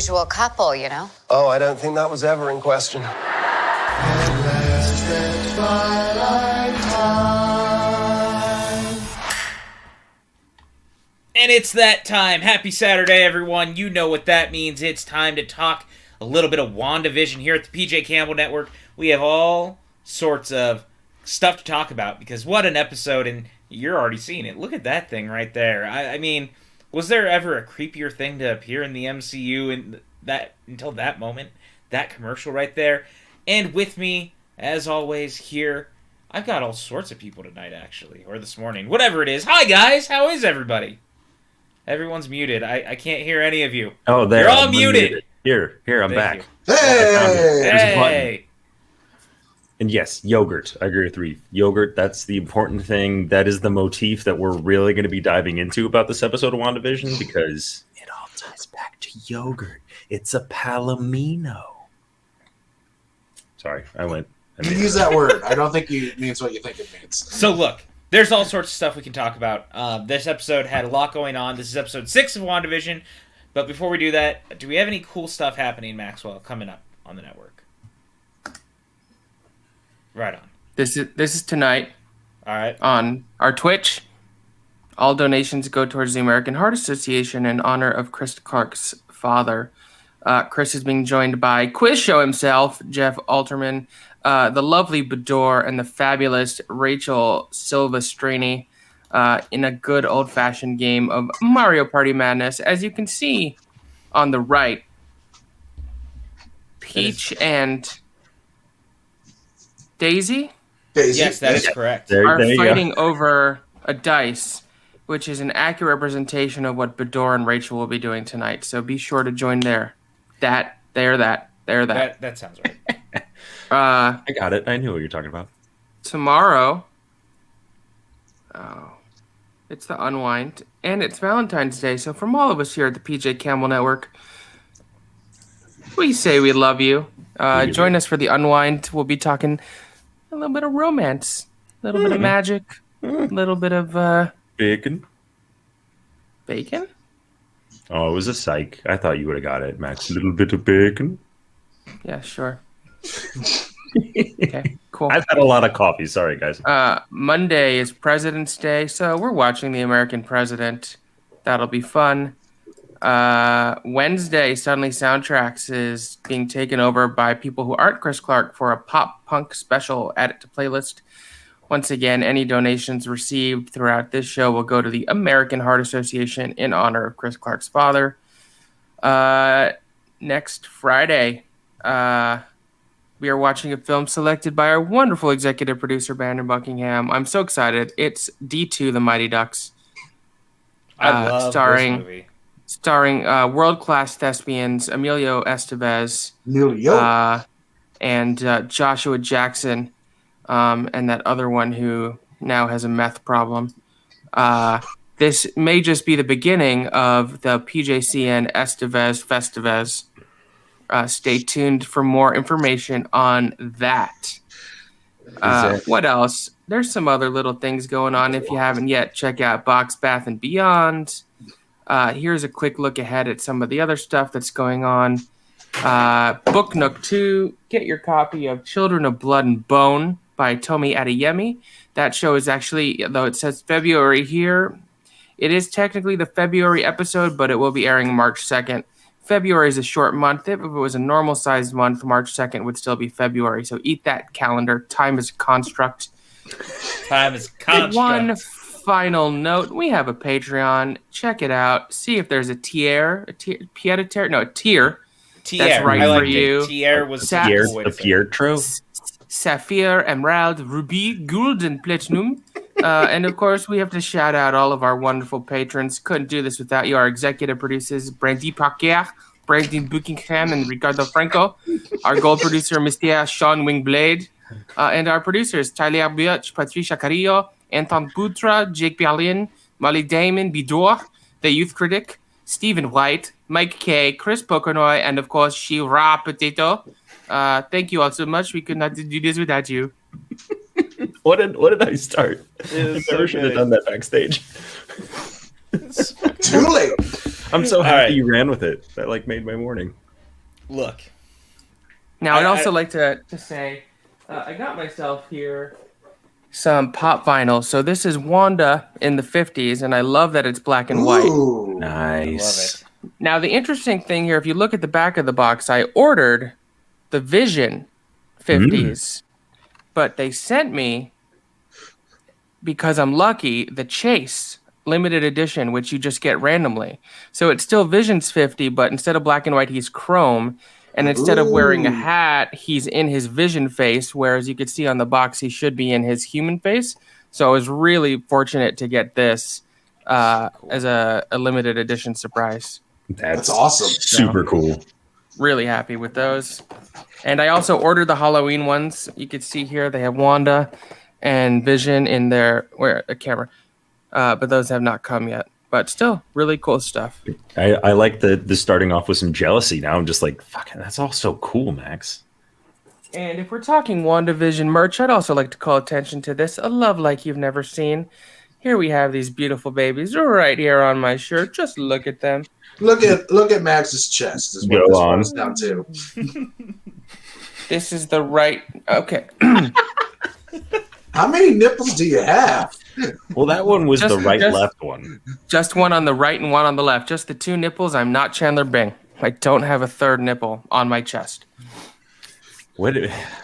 unusual couple, you know? Oh, I don't think that was ever in question. And it's that time. Happy Saturday, everyone. You know what that means. It's time to talk a little bit of WandaVision here at the PJ Campbell Network. We have all sorts of stuff to talk about because what an episode, and you're already seeing it. Look at that thing right there. I mean, was there ever a creepier thing to appear in the MCU until that moment? That commercial right there. And with me, as always, here, I've got all sorts of people tonight, actually, or this morning. Whatever it is. Hi, guys. How is everybody? Everyone's muted. I can't hear any of you. Oh, there. You're all muted. Here, I'm back. Hey! Hey! And yes, yogurt. I agree with Reef. Yogurt, that's the important thing. That is the motif that we're really going to be diving into about this episode of WandaVision because it all ties back to yogurt. It's a palomino. Sorry, I You use that word. I don't think it means what you think it means. So look, there's all sorts of stuff we can talk about. This episode had a lot going on. This is episode 6 of WandaVision. But before we do that, do we have any cool stuff happening, Maxwell, coming up on the network? Right on. This is tonight. All right. On our Twitch. All donations go towards the American Heart Association in honor of Chris Clark's father. Chris is being joined by Quiz Show himself, Jeff Alterman, the lovely Bador, and the fabulous Rachel Silvestrini in a good old-fashioned game of Mario Party Madness. As you can see on the right, Peach and Daisy? Yes, that is correct. Are fighting over a dice, which is an accurate representation of what Bador and Rachel will be doing tonight. So be sure to join there. That sounds right. I got it. I knew what you're talking about. Tomorrow, it's the Unwind, and it's Valentine's Day. So from all of us here at the PJ Campbell Network, we say we love you. Join us for the Unwind. We'll be talking a little bit of romance, a little bit of magic, a little bit of bacon. Bacon? Oh, it was a psych. I thought you would have got it, Max. A little bit of bacon. Yeah, sure. Okay, cool. I've had a lot of coffee. Sorry, guys. Monday is President's Day, so we're watching The American President. That'll be fun. Wednesday, Suddenly Soundtracks is being taken over by people who aren't Chris Clark for a pop punk special. Add it to playlist. Once again, any donations received throughout this show will go to the American Heart Association in honor of Chris Clark's father. Next Friday, we are watching a film selected by our wonderful executive producer, Brandon Buckingham. I'm so excited. It's D2, The Mighty Ducks. I love this movie. Starring world-class thespians Emilio Estevez and Joshua Jackson, and that other one who now has a meth problem. This may just be the beginning of the PJCN Estevez Festivez. Stay tuned for more information on that. What else? There's some other little things going on. If you haven't yet, check out Box Bath and Beyond. Here's a quick look ahead at some of the other stuff that's going on. Book Nook 2, get your copy of Children of Blood and Bone by Tomi Adeyemi. That show is actually, though it says February here, it is technically the February episode, but it will be airing March 2nd. February is a short month. If it was a normal-sized month, March 2nd would still be February. So eat that calendar. Time is a construct. One final note, we have a Patreon. Check it out. See if there's a tier. That's right for you. Tier was the Pietro. Sapphire, Emerald, Ruby, Gold, and Platinum. And of course, we have to shout out all of our wonderful patrons. Couldn't do this without you. Our executive producers, Brandy Parker, Brandon Buckingham, and Ricardo Franco. Our gold producer, Mr. Sean Wingblade. And our producers, Tyler Butch, Patricia Carrillo, Anton Putra, Jake Berlin, Molly Damon, Bidor, the Youth Critic, Stephen White, Mike K, Chris Poconoy, and of course, Shira Potato. Thank you all so much. We could not do this without you. What did I start? I never should have done that backstage. Too late. I'm so All happy right. you ran with it. That like made my morning. Look. Now, I'd also like to say, I got myself here some pop vinyl. So this is Wanda in the 50s, and I love that it's black and white. Ooh. Nice. I love it. Now, the interesting thing here, if you look at the back of the box, I ordered the Vision 50s, but they sent me, because I'm lucky, the Chase limited edition, which you just get randomly. So it's still Vision's 50, but instead of black and white, he's chrome. And instead of wearing a hat, he's in his Vision face, whereas you could see on the box, he should be in his human face. So I was really fortunate to get this as a limited edition surprise. That's awesome. Super cool. Really happy with those. And I also ordered the Halloween ones. You could see here they have Wanda and Vision in their camera. But those have not come yet. But still, really cool stuff. I like the starting off with some jealousy. Now I'm just like, fucking, that's all so cool, Max. And if we're talking WandaVision merch, I'd also like to call attention to this. A love like you've never seen. Here we have these beautiful babies right here on my shirt. Just look at them. Look at Max's chest. Is what Go this on. boils down to. This is the right... Okay. How many nipples do you have? Well, that one was Just- the right just- left one. Just one on the right and one on the left. Just the two nipples. I'm not Chandler Bing. I don't have a third nipple on my chest. What,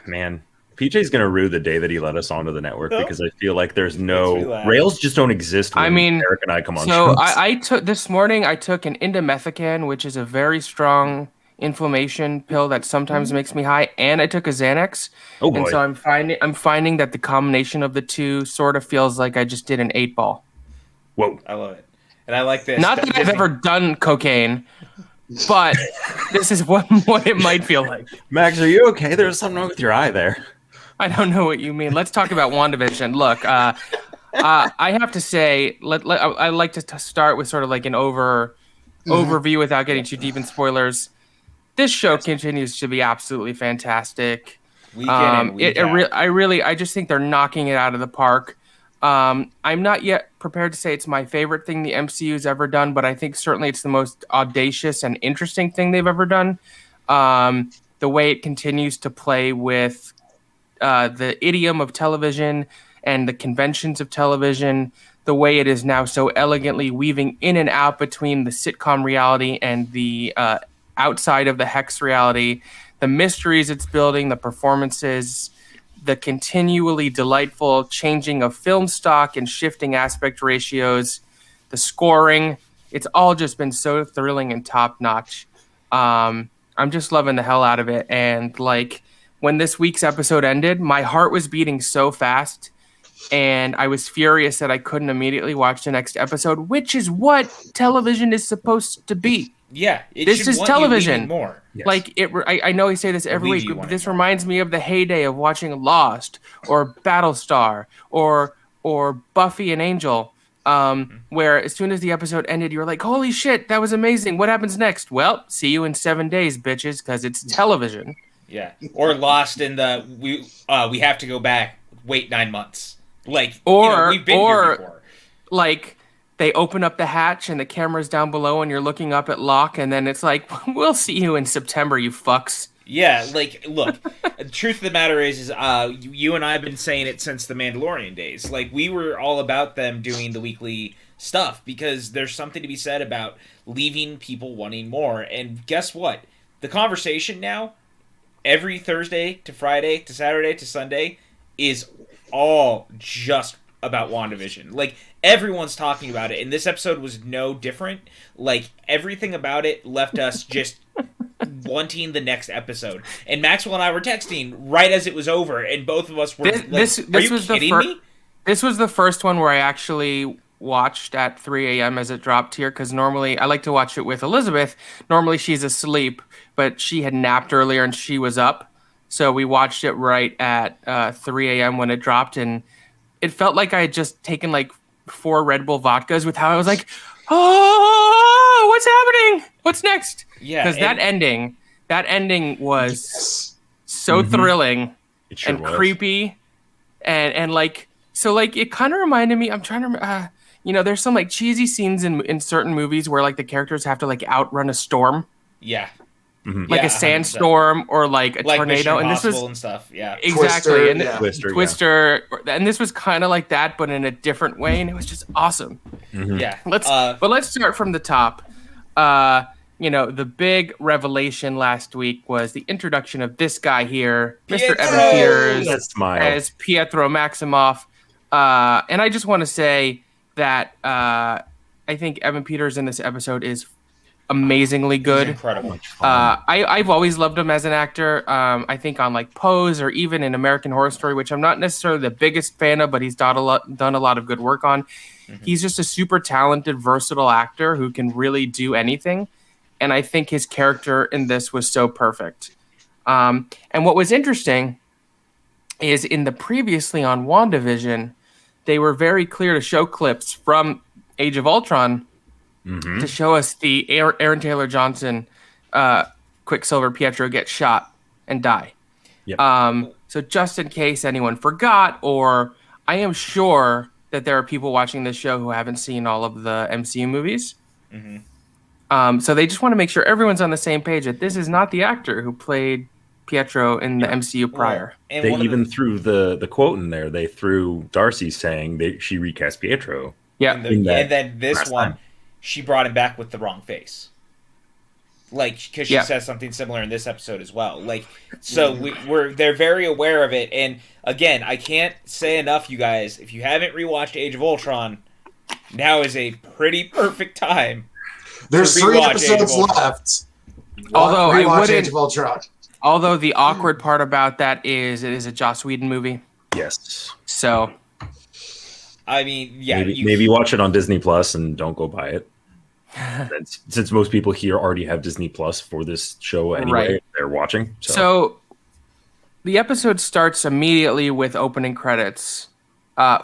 man? PJ's gonna rue the day that he let us onto the network because I feel like there's Makes me no laugh. rails just don't exist. When I mean, Eric and I come on. So shows. I took this morning. I took an indomethacan, which is a very strong inflammation pill that sometimes makes me high, and I took a Xanax. Oh boy. And so I'm finding that the combination of the two sort of feels like I just did an 8-ball. Whoa. I love it. And I like this. Not that I've ever done cocaine, but this is what it might feel like. Max, are you okay? There's something wrong with your eye there. I don't know what you mean. Let's talk about WandaVision. Look, I have to say, I like to start with sort of like an overview without getting too deep in spoilers. This show continues to be absolutely fantastic. I just think they're knocking it out of the park. I'm not yet prepared to say it's my favorite thing the MCU's ever done, but I think certainly it's the most audacious and interesting thing they've ever done. The way it continues to play with the idiom of television and the conventions of television, the way it is now so elegantly weaving in and out between the sitcom reality and the outside of the Hex reality, the mysteries it's building, the performances, the continually delightful changing of film stock and shifting aspect ratios, the scoring. It's all just been so thrilling and top notch. I'm just loving the hell out of it. And like when this week's episode ended, my heart was beating so fast and I was furious that I couldn't immediately watch the next episode, which is what television is supposed to be. Yeah, This is television. More. Yes. Like I know I say this every leave week, you but wanting this more. reminds me of the heyday of watching Lost or Battlestar or Buffy and Angel, where as soon as the episode ended, you were like, "Holy shit, that was amazing! What happens next?" Well, see you in 7 days, bitches, because it's television. Yeah, or Lost in the we have to go back. Wait 9 months. Like we've been here before. Like they open up the hatch and the camera's down below, and you're looking up at Locke, and then it's like, "We'll see you in September, you fucks." Yeah, like, look, the truth of the matter is you and I have been saying it since the Mandalorian days. Like, we were all about them doing the weekly stuff because there's something to be said about leaving people wanting more. And guess what? The conversation now, every Thursday to Friday to Saturday to Sunday, is all just about WandaVision. Like, everyone's talking about it, and this episode was no different. Like, everything about it left us just wanting the next episode. And Maxwell and I were texting right as it was over, and both of us were This are you was kidding me? This was the first one where I actually watched at 3 a.m. as it dropped here, because normally I like to watch it with Elizabeth. Normally she's asleep, but she had napped earlier and she was up. So we watched it right at 3 a.m. when it dropped, and it felt like I had just taken like 4 Red Bull vodkas with how I was like, "Oh, what's happening? What's next?" Yeah, Because that ending was so thrilling It sure and was. creepy, and like, so like it kind of reminded me. I'm trying to there's some like cheesy scenes in certain movies where like the characters have to like outrun a storm. Yeah. Like a sandstorm or like a tornado, and this was and stuff. Yeah, exactly. Twister, and this was kind of like that, but in a different way, and it was just awesome. Mm-hmm. Yeah. Let's start from the top. The big revelation last week was the introduction of this guy here, Mr. Evan Peters, as Pietro Maximoff, and I just want to say that I think Evan Peters in this episode is amazingly good. He's incredible. I've always loved him as an actor. I think on like Pose or even in American Horror Story, which I'm not necessarily the biggest fan of, but he's done a lot of good work on. Mm-hmm. He's just a super talented, versatile actor who can really do anything. And I think his character in this was so perfect. And what was interesting is in the previously on WandaVision, they were very clear to show clips from Age of Ultron to show us the Aaron Taylor Johnson Quicksilver Pietro get shot and die. Yep. So just in case anyone forgot, or I am sure that there are people watching this show who haven't seen all of the MCU movies. Mm-hmm. So they just want to make sure everyone's on the same page that this is not the actor who played Pietro in the MCU prior. And they even threw the quote in there. They threw Darcy saying she recast Pietro. Yeah. And then this one, she brought him back with the wrong face. Like, because she says something similar in this episode as well. Like, so they're very aware of it. And again, I can't say enough, you guys. If you haven't rewatched Age of Ultron, now is a pretty perfect time. There's 3 episodes left. Although Age of Ultron. Although the awkward part about that is it is a Joss Whedon movie. Yes. So, I mean, yeah. Maybe watch it on Disney Plus and don't go buy it. Since most people here already have Disney Plus for this show anyway, they're watching. So the episode starts immediately with opening credits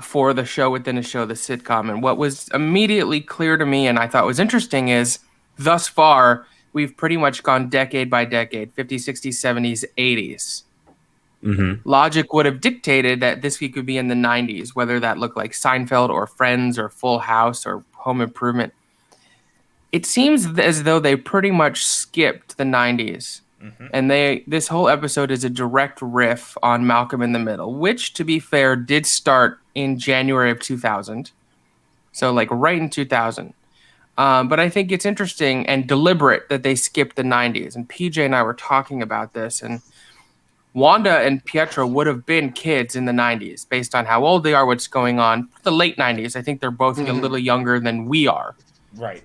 for the show within a show, the sitcom. And what was immediately clear to me and I thought was interesting is thus far, we've pretty much gone decade by decade, 50s, 60s, 70s, 80s. Mm-hmm. Logic would have dictated that this week would be in the 90s, whether that looked like Seinfeld or Friends or Full House or Home Improvement. It seems as though they pretty much skipped the 90s. Mm-hmm. And this whole episode is a direct riff on Malcolm in the Middle, which, to be fair, did start in January of 2000. So, like, right in 2000. But I think it's interesting and deliberate that they skipped the 90s. And PJ and I were talking about this. And Wanda and Pietro would have been kids in the 90s based on how old they are, what's going on. The late 90s, I think they're both a little younger than we are. Right.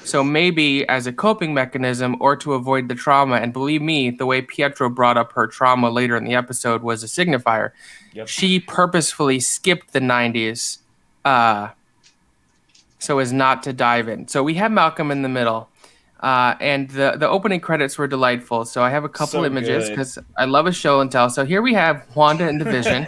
So maybe as a coping mechanism or to avoid the trauma, and believe me, the way Pietro brought up her trauma later in the episode was a signifier. Yep. She purposefully skipped the 90s so as not to dive in. So we have Malcolm in the Middle. And the opening credits were delightful. So I have a couple images because I love a show and tell. So here we have Wanda and the Vision.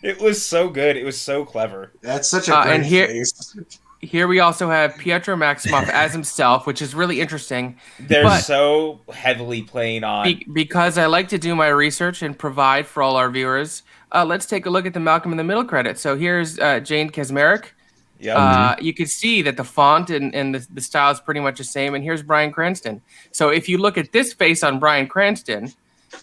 It was so good. It was so clever. That's such a great face. Here we also have Pietro Maximoff as himself, which is really interesting. They're so heavily playing on. Because I like to do my research and provide for all our viewers, let's take a look at the Malcolm in the Middle credits. So here's Jane Kaczmarek. Yep. You can see that the font and the style is pretty much the same. And here's Bryan Cranston. So if you look at this face on Bryan Cranston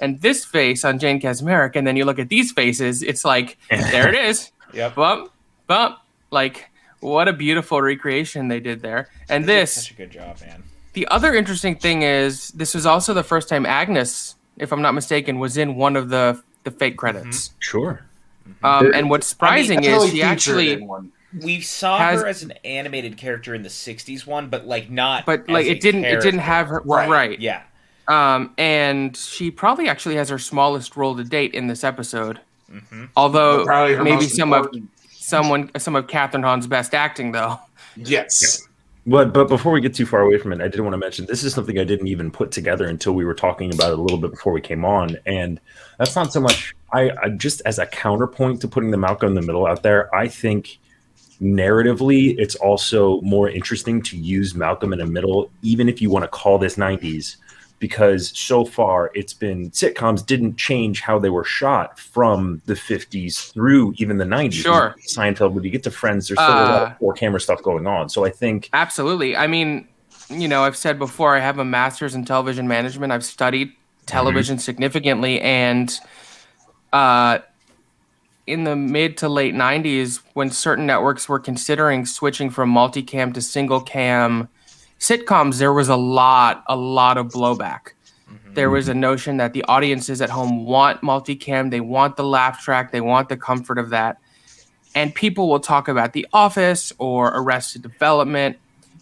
and this face on Jane Kaczmarek, and then you look at these faces, it's like, there it is. Yep. Bump, bump. Like, what a beautiful recreation they did there. And this, such a good job, man. The other interesting thing is this was also the first time Agnes, if I'm not mistaken, was in one of the fake credits. Mm-hmm. Sure. And what's surprising is she actually... We saw her as an animated character in the 60s one, but like not. But like it didn't have her right. Yeah. And she probably actually has her smallest role to date in this episode. Mm-hmm. Although maybe some of Catherine Hahn's best acting though. Yes. Yeah. But before we get too far away from it, I did want to mention this is something I didn't even put together until we were talking about it a little bit before we came on, and that's not so much. I just as a counterpoint to putting the Malcolm in the Middle out there, I think. Narratively, it's also more interesting to use Malcolm in the Middle, even if you want to call this 90s, because so far it's been sitcoms didn't change how they were shot from the 50s through even the 90s. Sure. Seinfeld, when you get to Friends, there's still a lot of 4-camera stuff going on. So I think... Absolutely. I mean, I've said before, I have a master's in television management. I've studied television significantly, and in the mid to late 90s, when certain networks were considering switching from multicam to single cam sitcoms, there was a lot of blowback. There was a notion that the audiences at home want multicam, they want the laugh track, they want the comfort of that. And people will talk about The Office or Arrested Development,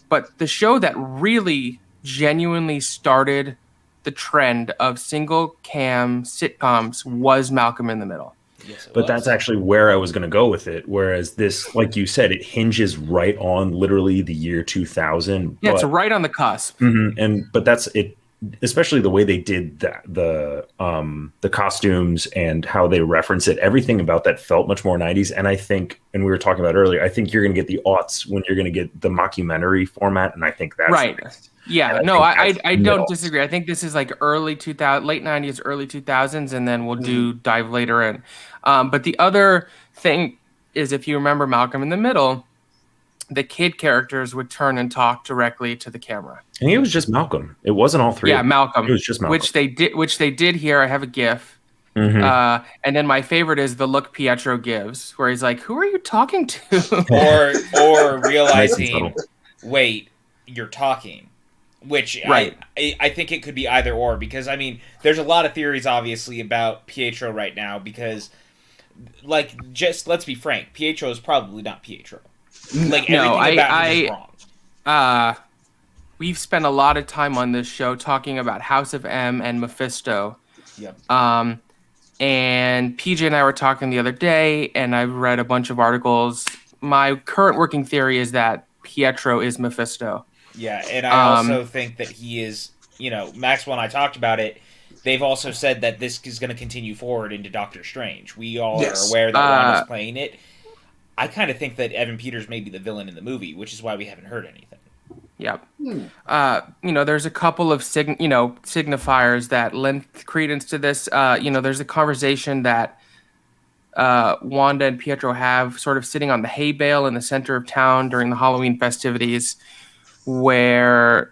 but the show that really genuinely started the trend of single cam sitcoms was Malcolm in the Middle. Yes, but that's actually where I was going to go with it. Whereas this, like you said, it hinges right on literally the year 2000. Yeah, it's right on the cusp. But that's it, especially the way they did the costumes and how they reference it. Everything about that felt much more 90s. And I think, and we were talking about earlier, I think you're going to get the aughts when you're going to get the mockumentary format. And I think that's right. Next. Yeah, no, I don't disagree. I think this is like early 2000, late 90s, early 2000s, and then we'll dive later in. But the other thing is, if you remember Malcolm in the Middle, the kid characters would turn and talk directly to the camera. And it was just Malcolm. It wasn't all three. Yeah, Malcolm. It was just Malcolm. Which they did here. I have a GIF. And then my favorite is the look Pietro gives, where he's like, "Who are you talking to?" or realizing, wait, you're talking. Which right. I think it could be either or, because I mean there's a lot of theories obviously about Pietro right now, because just let's be frank, Pietro is probably not Pietro. Like everything about him is wrong. We've spent a lot of time on this show talking about House of M and Mephisto. Yep. And PJ and I were talking the other day, and I've read a bunch of articles. My current working theory is that Pietro is Mephisto. Yeah, and I also think that he is, Maxwell and I talked about it. They've also said that this is going to continue forward into Doctor Strange. We all are aware that Wanda's playing it. I kind of think that Evan Peters may be the villain in the movie, which is why we haven't heard anything. Yep. There's a couple of signifiers that lend credence to this. There's a conversation that Wanda and Pietro have sort of sitting on the hay bale in the center of town during the Halloween festivities, where,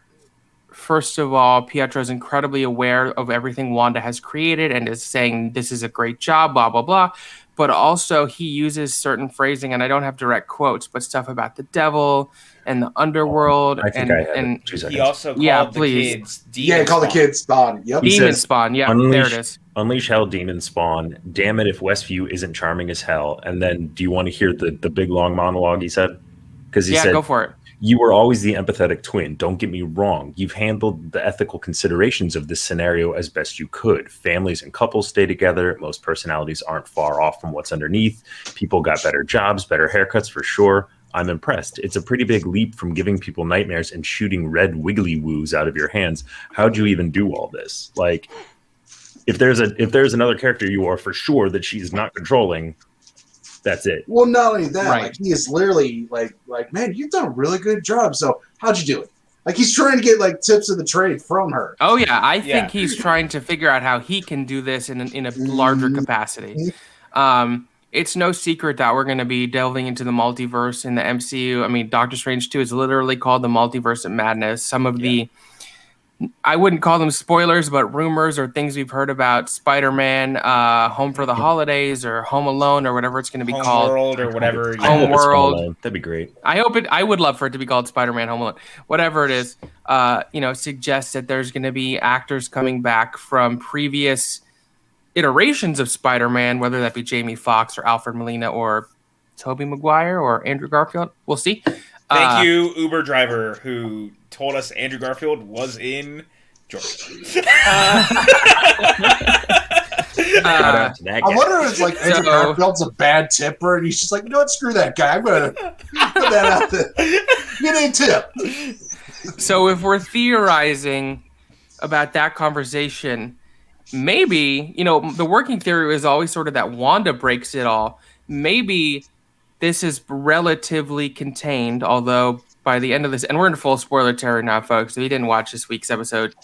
first of all, Pietro is incredibly aware of everything Wanda has created and is saying, this is a great job, blah, blah, blah. But also he uses certain phrasing, and I don't have direct quotes, but stuff about the devil and the underworld. I think I have it. 2 seconds. He also called the kids Demon Spawn. The kids Spawn. Yep. Demon Spawn, yeah, there it is. Unleash hell, Demon Spawn. Damn it if Westview isn't charming as hell. And then do you want to hear the big long monologue he said? Because he said, go for it. You were always the empathetic twin. Don't get me wrong. You've handled the ethical considerations of this scenario as best you could. Families and couples stay together. Most personalities aren't far off from what's underneath. People got better jobs, better haircuts for sure. I'm impressed. It's a pretty big leap from giving people nightmares and shooting red wiggly woos out of your hands. How'd you even do all this? Like, if there's another character you are for sure that she's not controlling, that's it. Well, not only that, right. like he is literally like, man, you've done a really good job. So how'd you do it? Like he's trying to get like tips of the trade from her. Oh yeah, I think he's trying to figure out how he can do this in a larger capacity. It's no secret that we're going to be delving into the multiverse in the MCU. I mean, Doctor Strange 2 is literally called the Multiverse of Madness. Some of the I wouldn't call them spoilers, but rumors or things we've heard about Spider-Man, Home for the Holidays, or Home Alone, or whatever it's going to be called. Homeworld or whatever. Homeworld. That'd be great. I would love for it to be called Spider-Man Home Alone. Whatever it is, suggests that there's going to be actors coming back from previous iterations of Spider-Man, whether that be Jamie Foxx or Alfred Molina or Tobey Maguire or Andrew Garfield. We'll see. Thank you, Uber driver, who told us Andrew Garfield was in Georgia. I wonder if it's like Andrew Garfield's a bad tipper, and he's just like, you know what, screw that guy. I'm going to put that out there. Get a tip. So if we're theorizing about that conversation, maybe, the working theory was always sort of that Wanda breaks it all. Maybe this is relatively contained, although by the end of this, and we're in full spoiler territory now, folks. If you didn't watch this week's episode,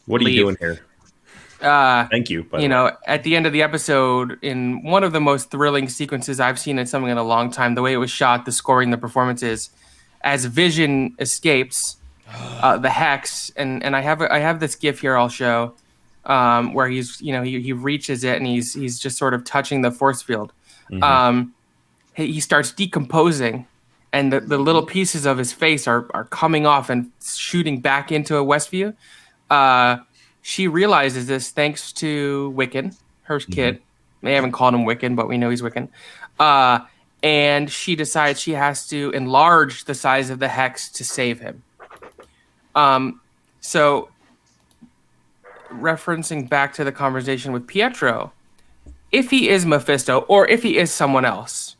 What are you doing here? Thank you. You know, at the end of the episode, in one of the most thrilling sequences I've seen in something in a long time, the way it was shot, the scoring, the performances, as Vision escapes the hex, and I have this GIF here I'll show, where he's, you know, he reaches it and he's just sort of touching the force field. Mm-hmm. He starts decomposing, and the little pieces of his face are coming off and shooting back into a Westview. She realizes this thanks to Wiccan, her kid. They haven't called him Wiccan, but we know he's Wiccan. And she decides she has to enlarge the size of the hex to save him. So, referencing back to the conversation with Pietro, if he is Mephisto, or if he is someone else,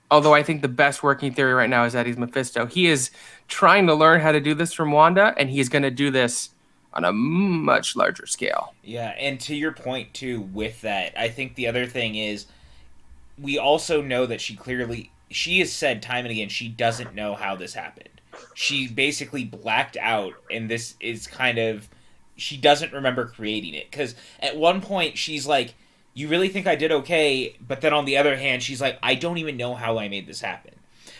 although I think the best working theory right now is that he's Mephisto, he is trying to learn how to do this from Wanda, and he's going to do this on a much larger scale. Yeah, and to your point, too, with that, I think the other thing is, we also know that she has said time and again, she doesn't know how this happened. She basically blacked out, and this is kind of, she doesn't remember creating it. Because at one point, she's like, you really think I did okay? But then on the other hand, she's like, I don't even know how I made this happen.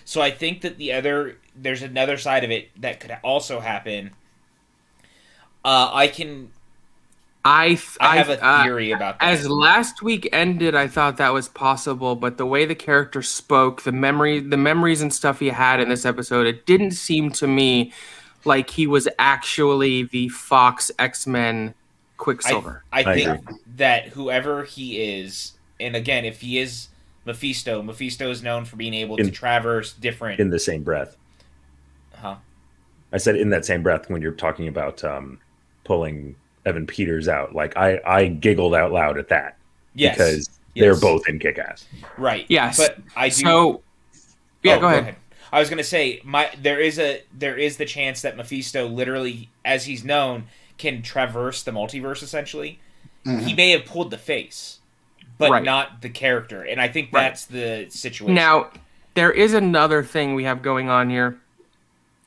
So I think that there's another side of it that could also happen. I have a theory about that. As last week ended, I thought that was possible, but the way the character spoke, the memories and stuff he had in this episode, it didn't seem to me like he was actually the Fox X-Men Quicksilver. I think that whoever he is, and again, if he is Mephisto is known for being able to traverse different... In the same breath. Huh? I said in that same breath when you're talking about pulling Evan Peters out. Like, I giggled out loud at that. Yes. Because they're both in Kick-Ass. Right. Yes. But I do... So, yeah, go ahead. I was going to say, there is the chance that Mephisto literally, as he's known, can traverse the multiverse, essentially. Mm-hmm. He may have pulled the face, but not the character. And I think that's the situation. Now, there is another thing we have going on here.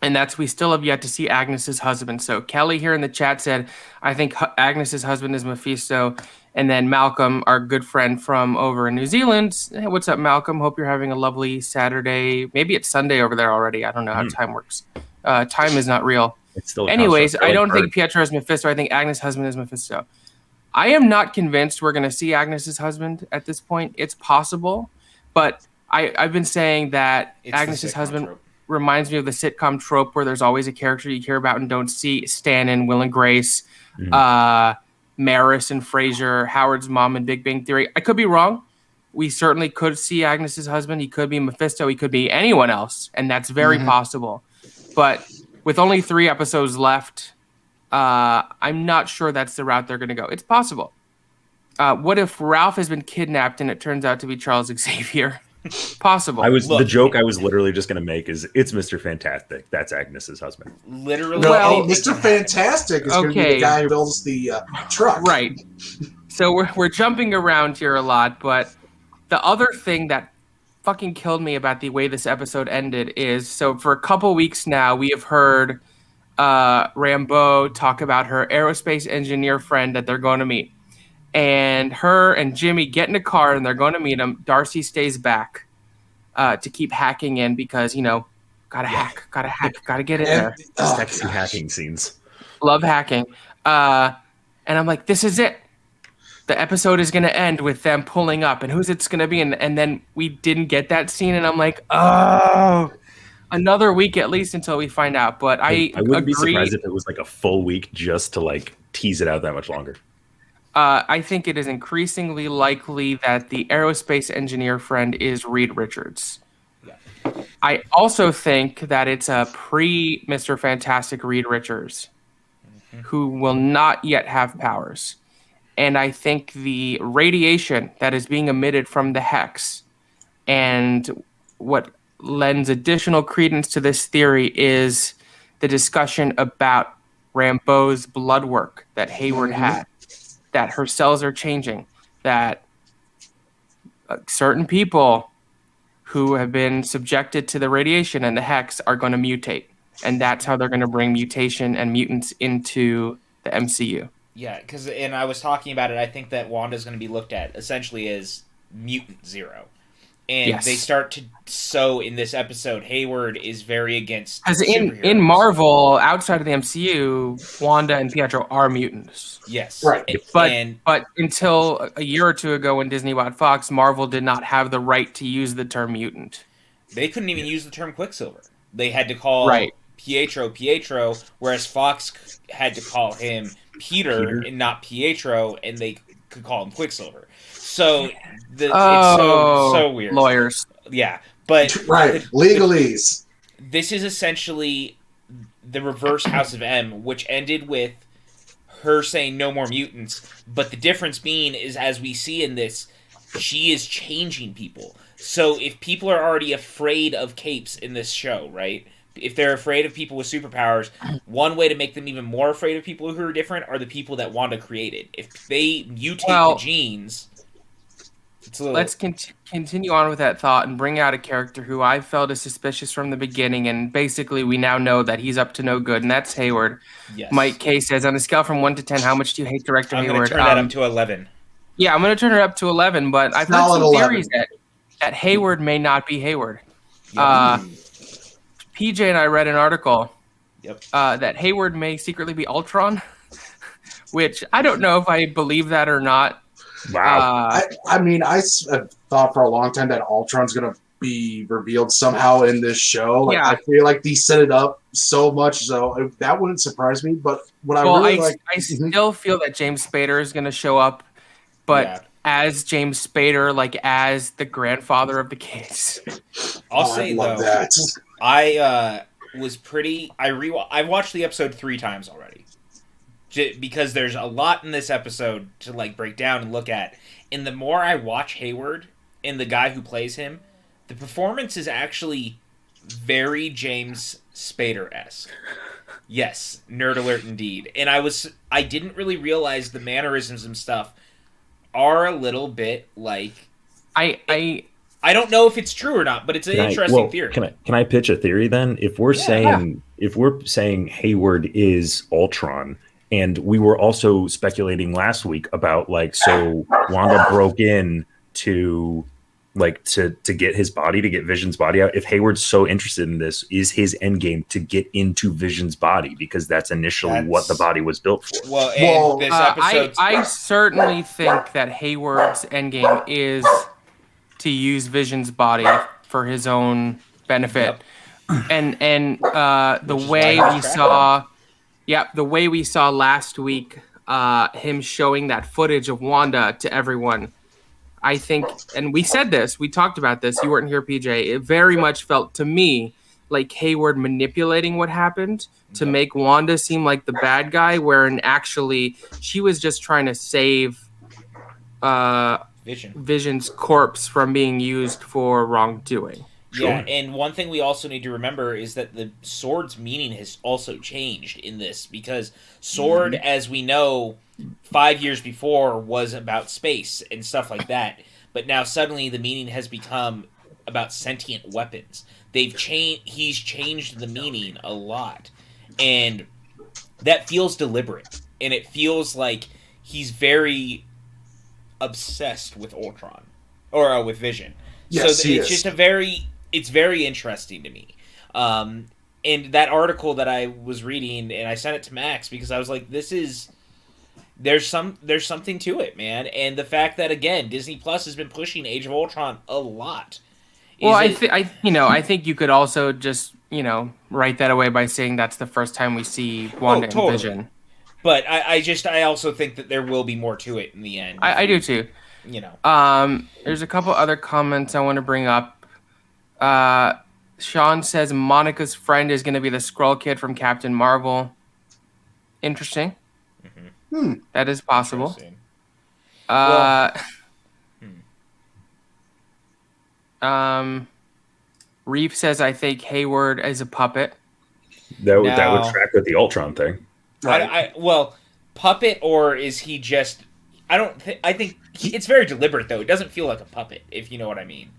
And that's, we still have yet to see Agnes's husband. So Kelly here in the chat said, I think Agnes's husband is Mephisto. And then Malcolm, our good friend from over in New Zealand. Hey, what's up, Malcolm? Hope you're having a lovely Saturday. Maybe it's Sunday over there already. I don't know how time works. Time is not real. It's still anyways, I don't think Pietro is Mephisto. I think Agnes's husband is Mephisto. I am not convinced we're going to see Agnes's husband at this point. It's possible. But I've been saying that Agnes's husband... reminds me of the sitcom trope where there's always a character you hear about and don't see. Stan and Will and Grace, Maris and Frasier, Howard's mom and Big Bang Theory. I could be wrong. We certainly could see Agnes's husband. He could be Mephisto. He could be anyone else, and that's very possible. But with only 3 episodes left, I'm not sure that's the route they're going to go. It's possible. What if Ralph has been kidnapped and it turns out to be Charles Xavier? Possible. The joke I was literally just going to make is it's Mr. Fantastic. That's Agnes's husband. Literally. No, Mr. Fantastic is going to be the guy who builds the truck. Right. So we're jumping around here a lot, but the other thing that fucking killed me about the way this episode ended is, so for a couple weeks now, we have heard Rambeau talk about her aerospace engineer friend that they're going to meet. And her and Jimmy get in a car and they're going to meet him. Darcy stays back to keep hacking in because, you know, gotta get in there. Sexy hacking scenes. Love hacking. And I'm like, this is it. The episode is going to end with them pulling up, and who's it's going to be? And then we didn't get that scene, and I'm like, oh, another week at least until we find out. But I wouldn't be surprised if it was like a full week just to like tease it out that much longer. I think it is increasingly likely that the aerospace engineer friend is Reed Richards. Yeah. I also think that it's a pre-Mr. Fantastic Reed Richards who will not yet have powers. And I think the radiation that is being emitted from the Hex and what lends additional credence to this theory is the discussion about Rambeau's blood work that Hayward had. That her cells are changing, that certain people who have been subjected to the radiation and the Hex are going to mutate. And that's how they're going to bring mutation and mutants into the MCU. Yeah, and I was talking about it. I think that Wanda's going to be looked at essentially as Mutant Zero, and they start to sow in this episode. Hayward is very against because superheroes. in Marvel, outside of the MCU, Wanda and Pietro are mutants. Yes, right. But until a year or two ago, when Disney bought Fox, Marvel did not have the right to use the term mutant. They couldn't even use the term Quicksilver. They had to call Pietro, whereas Fox had to call him Peter and not Pietro, and they could call him Quicksilver. So it's so weird. Lawyers. Yeah, but legalese. This is essentially the reverse House of M, which ended with her saying no more mutants. But the difference being is, as we see in this, she is changing people. So if people are already afraid of capes in this show, right? If they're afraid of people with superpowers, one way to make them even more afraid of people who are different are the people that Wanda created. If they mutate the genes... Let's continue on with that thought and bring out a character who I felt is suspicious from the beginning, and basically we now know that he's up to no good, and that's Hayward. Yes. Mike K says, on a scale from 1 to 10, how much do you hate Director Hayward? I'm going to turn that up to 11. Yeah, I'm going to turn it up to 11, but I've heard some theories that Hayward may not be Hayward. PJ and I read an article that Hayward may secretly be Ultron, which I don't know if I believe that or not. Wow. I mean, I thought for a long time that Ultron's going to be revealed somehow in this show. Like, I feel like they set it up so much, so that wouldn't surprise me. But what I still feel that James Spader is going to show up, but as James Spader, like as the grandfather of the kids. I'll say though, that. I watched the episode 3 times already. Because there's a lot in this episode to like break down and look at. And the more I watch Hayward and the guy who plays him, the performance is actually very James Spader-esque. Yes, nerd alert indeed. And I didn't really realize the mannerisms and stuff are a little bit like... I don't know if it's true or not, but it's an interesting theory. Can I pitch a theory then? If we're saying Hayward is Ultron, and we were also speculating last week about so Wanda broke in to get his body, to get Vision's body out. If Hayward's so interested in this, is his end game to get into Vision's body, because that's initially what the body was built for. This episode, I certainly think that Hayward's end game is to use Vision's body for his own benefit, and the way we saw last week, him showing that footage of Wanda to everyone, I think, and we said this, we talked about this, you weren't here, PJ, it very much felt to me like Hayward manipulating what happened to make Wanda seem like the bad guy, wherein actually she was just trying to save Vision's corpse from being used for wrongdoing. Yeah, and one thing we also need to remember is that the sword's meaning has also changed in this, because sword, as we know, 5 years before was about space and stuff like that, but now suddenly the meaning has become about sentient weapons. He's changed the meaning a lot, and that feels deliberate, and it feels like he's very obsessed with Ultron, or with Vision. Yes, so it's just it's very interesting to me. And that article that I was reading, and I sent it to Max because I was like, there's something to it, man. And the fact that, again, Disney Plus has been pushing Age of Ultron a lot. Well, I think you could also just, write that away by saying that's the first time we see Wanda and Vision. But I also think that there will be more to it in the end. I do too. There's a couple other comments I want to bring up. Sean says Monica's friend is going to be the Skrull kid from Captain Marvel. Interesting. Mm-hmm. That is possible. Reef says, I think Hayward is a puppet. That would track with the Ultron thing. Right. Puppet, or is he just... I think it's very deliberate, though. It doesn't feel like a puppet, if you know what I mean.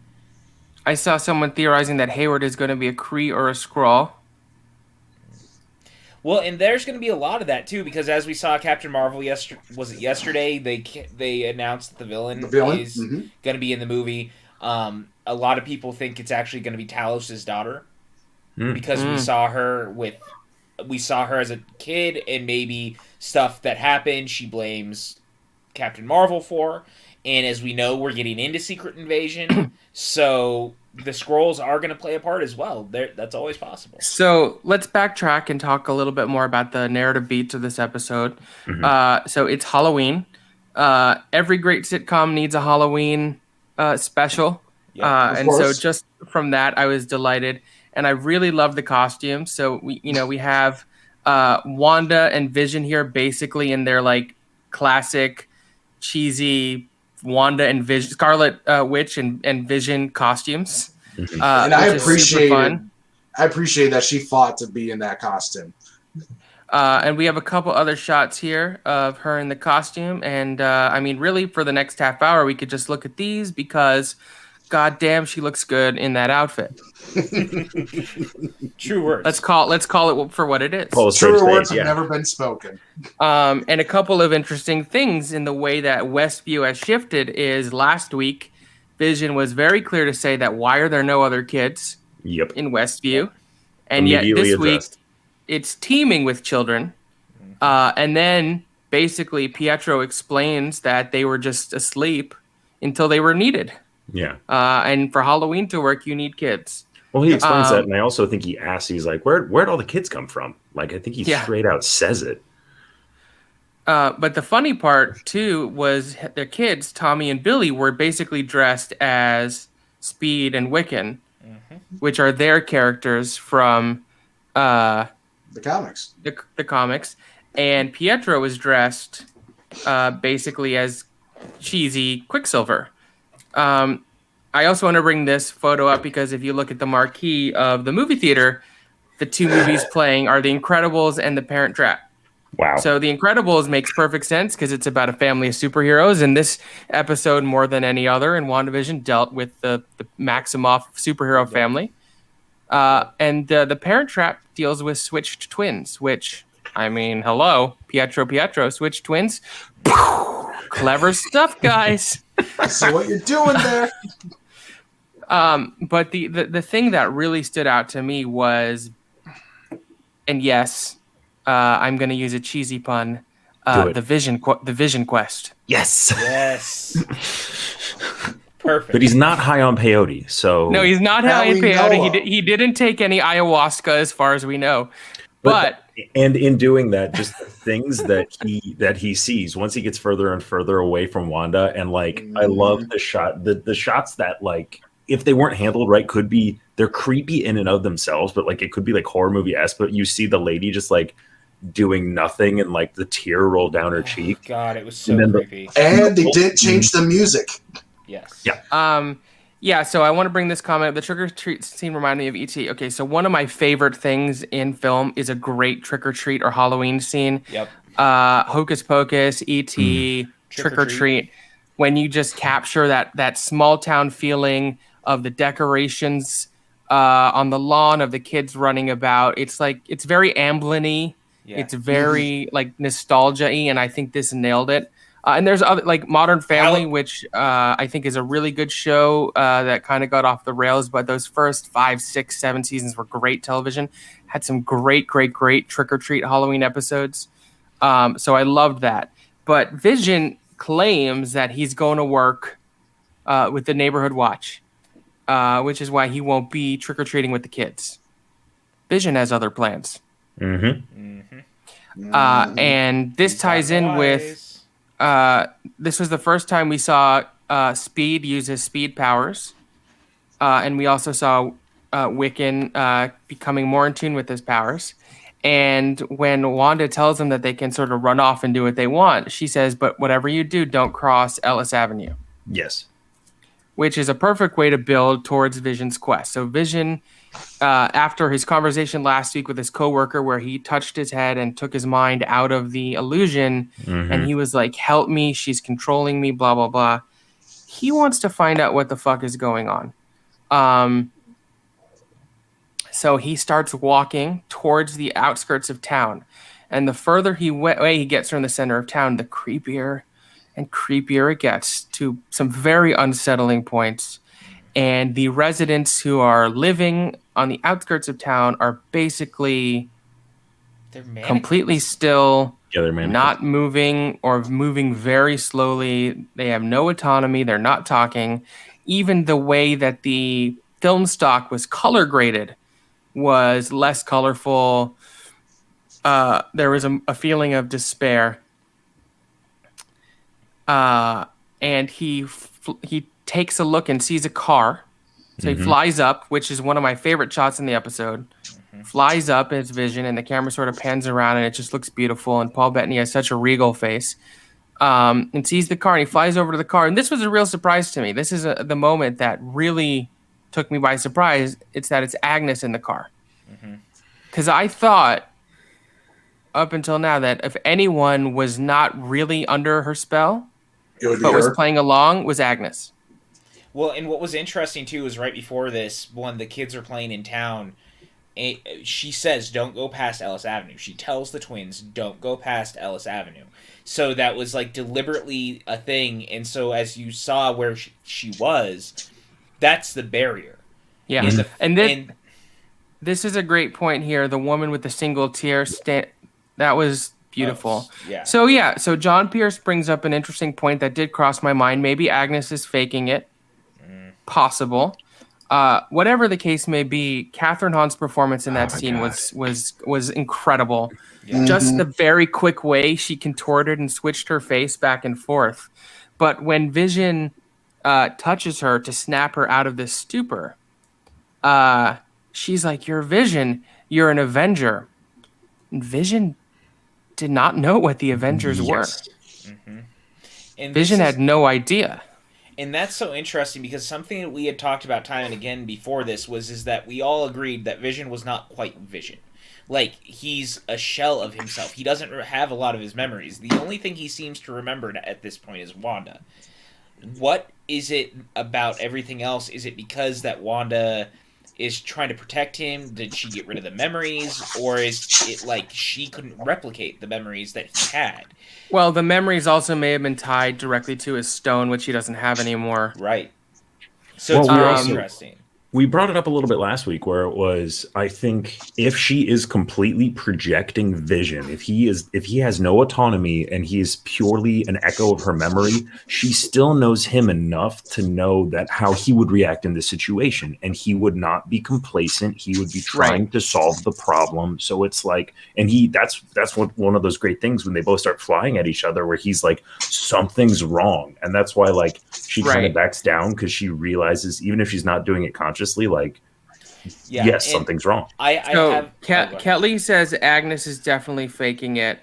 I saw someone theorizing that Hayward is going to be a Kree or a Skrull. Well, and there's going to be a lot of that too, because as we saw Captain Marvel yesterday, they announced that the villain is going to be in the movie. A lot of people think it's actually going to be Talos' daughter, because we saw her as a kid, and maybe stuff that happened she blames Captain Marvel for. And as we know, we're getting into Secret Invasion, so the Skrulls are going to play a part as well. That's always possible. So let's backtrack and talk a little bit more about the narrative beats of this episode. So it's Halloween. Every great sitcom needs a Halloween special. And so just from that, I was delighted. And I really love the costumes. So we have Wanda and Vision here basically in their like classic cheesy Wanda and Vision, Scarlet Witch and Vision costumes. And I appreciate that she fought to be in that costume. And we have a couple other shots here of her in the costume. And I mean, really, for the next half hour, we could just look at these because, goddamn, she looks good in that outfit. True words. Let's call it for what it is. True words have never been spoken. And a couple of interesting things in the way that Westview has shifted is last week, Vision was very clear to say that why are there no other kids in Westview? And yet this week, it's teeming with children. And then basically Pietro explains that they were just asleep until they were needed. Yeah. And for Halloween to work, you need kids. Well, he explains that, and I also think he asks, he's like, where'd all the kids come from? Like, I think he straight out says it. But the funny part, too, was their kids, Tommy and Billy, were basically dressed as Speed and Wiccan, which are their characters from the comics. The comics. And Pietro was dressed basically as cheesy Quicksilver. I also want to bring this photo up because if you look at the marquee of the movie theater, the two movies playing are The Incredibles and The Parent Trap. Wow. So The Incredibles makes perfect sense because it's about a family of superheroes, and this episode, more than any other in WandaVision, dealt with the Maximoff superhero family. And the Parent Trap deals with switched twins, which, I mean, hello, Pietro, switched twins. Clever stuff, guys. I see what you're doing there. But the thing that really stood out to me was, and yes, I'm going to use a cheesy pun, the Vision Quest. Yes. Perfect. But he's not high on peyote, so... No, he's not high on peyote. He didn't take any ayahuasca as far as we know. But and in doing that, just the things that he sees once he gets further and further away from Wanda, and like I love the shots that, like, if they weren't handled right, they're creepy in and of themselves, but like it could be like horror movie-esque. But you see the lady just like doing nothing, and like the tear roll down her cheek. God, it was so creepy. And they did change the music. Yes. Yeah. Yeah, so I want to bring this comment. The trick-or-treat scene reminded me of E.T. Okay, so one of my favorite things in film is a great trick-or-treat or Halloween scene. Yep. Hocus Pocus, E.T., Trick-or-Treat. When you just capture that small-town feeling of the decorations on the lawn, of the kids running about. It's like, it's very Amblin-y. Yeah. It's very like nostalgia-y, and I think this nailed it. And there's other, like Modern Family, which I think is a really good show that kind of got off the rails. But those first 5, 6, 7 seasons were great television. Had some great trick-or-treat Halloween episodes. So I loved that. But Vision claims that he's going to work with the Neighborhood Watch, which is why he won't be trick-or-treating with the kids. Vision has other plans. And this ties in with... this was the first time we saw Speed use his speed powers. And we also saw Wiccan becoming more in tune with his powers. And when Wanda tells them that they can sort of run off and do what they want, she says, but whatever you do, don't cross Ellis Avenue. Yes. Which is a perfect way to build towards Vision's quest. So Vision, after his conversation last week with his coworker where he touched his head and took his mind out of the illusion, and he was like, help me, she's controlling me, blah, blah, blah. He wants to find out what the fuck is going on. So he starts walking towards the outskirts of town. And the further away he gets from the center of town, the creepier and creepier it gets, to some very unsettling points. And the residents who are living on the outskirts of town are basically completely still, not moving or moving very slowly. They have no autonomy. They're not talking. Even the way that the film stock was color graded was less colorful. There was a feeling of despair. And he takes a look and sees a car. So he flies up, which is one of my favorite shots in the episode. Flies up in his vision, and the camera sort of pans around, and it just looks beautiful. And Paul Bettany has such a regal face. And sees the car, and he flies over to the car. And this was a real surprise to me. This is the moment that really took me by surprise. It's that it's Agnes in the car. Because I thought, up until now, that if anyone was not really under her spell, but was playing along, was Agnes. Well, and what was interesting, too, is right before this, when the kids are playing in town, she says, don't go past Ellis Avenue. She tells the twins, don't go past Ellis Avenue. So that was, like, deliberately a thing. And so as you saw where she was, that's the barrier. Yeah. This is a great point here. The woman with the single tear, that was beautiful. So John Pierce brings up an interesting point that did cross my mind. Maybe Agnes is faking it. Possible. Whatever the case may be, Catherine Hahn's performance in that scene was incredible. Just the very quick way she contorted and switched her face back and forth. But when Vision touches her to snap her out of this stupor, she's like, "You're Vision. You're an Avenger." And Vision did not know what the Avengers were. And Vision had no idea. And that's so interesting because something that we had talked about time and again before this is that we all agreed that Vision was not quite Vision. Like, he's a shell of himself. He doesn't have a lot of his memories. The only thing he seems to remember at this point is Wanda. What is it about everything else? Is it because that Wanda is trying to protect him? Did she get rid of the memories? Or is it like she couldn't replicate the memories that he had? Well, the memories also may have been tied directly to his stone, which he doesn't have anymore. Right. So it's interesting. We brought it up a little bit last week where it was, I think, if she is completely projecting Vision, if he has no autonomy and he is purely an echo of her memory, she still knows him enough to know that how he would react in this situation, and he would not be complacent. He would be trying to solve the problem. So it's like, and that's one of those great things when they both start flying at each other, where he's like, something's wrong, and that's why like she kind of backs down because she realizes even if she's not doing it consciously, like, yes, something's wrong. Kelly says Agnes is definitely faking it.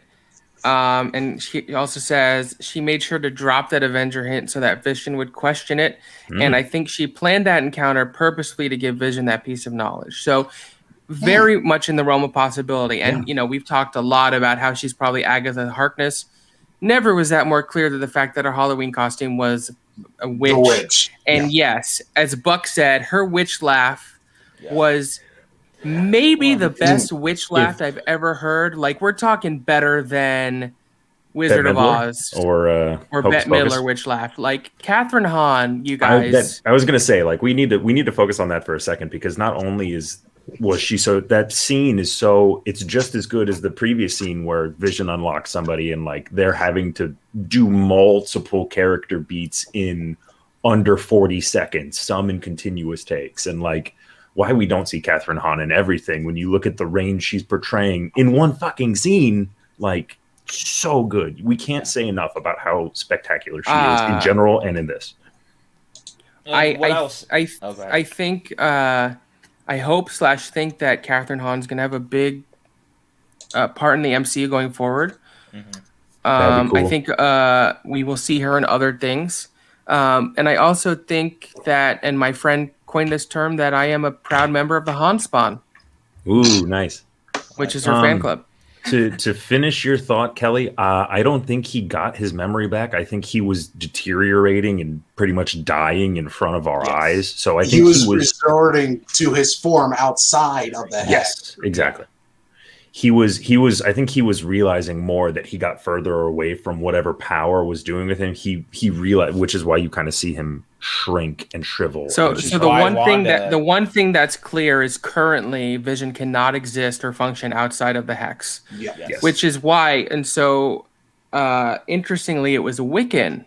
And she also says she made sure to drop that Avenger hint so that Vision would question it. And I think she planned that encounter purposefully to give Vision that piece of knowledge. So very much in the realm of possibility. And, you know, we've talked a lot about how she's probably Agatha Harkness. Never was that more clear than the fact that her Halloween costume was a witch. And yes, as Buck said, her witch laugh was maybe the best witch laugh I've ever heard. Like, we're talking better than Wizard of Oz or Bette Midler witch laugh. Like, Catherine Hahn, you guys. I was gonna say, like, we need to focus on that for a second, because not only was she so, that scene is so, it's just as good as the previous scene where Vision unlocks somebody and like they're having to do multiple character beats in under 40 seconds, some in continuous takes. And like, why we don't see Catherine Hahn in everything when you look at the range she's portraying in one fucking scene, like, so good. We can't say enough about how spectacular she is in general and in this. I think I hope/think that Catherine Hahn's going to have a big part in the MCU going forward. That'd be cool. I think we will see her in other things. And I also think that, and my friend coined this term, that I am a proud member of the Han Spawn. Ooh, nice. Which is her fan club. To finish your thought, Kelly, I don't think he got his memory back. I think he was deteriorating and pretty much dying in front of our eyes. So I think he was resorting to his form outside of the hex. Yes, exactly. I think he was realizing more that he got further away from whatever power was doing with him. He realized, which is why you kind of see him shrink and shrivel. So the one thing that's clear is currently Vision cannot exist or function outside of the hex. Yes. Which is why, and so interestingly, it was Wiccan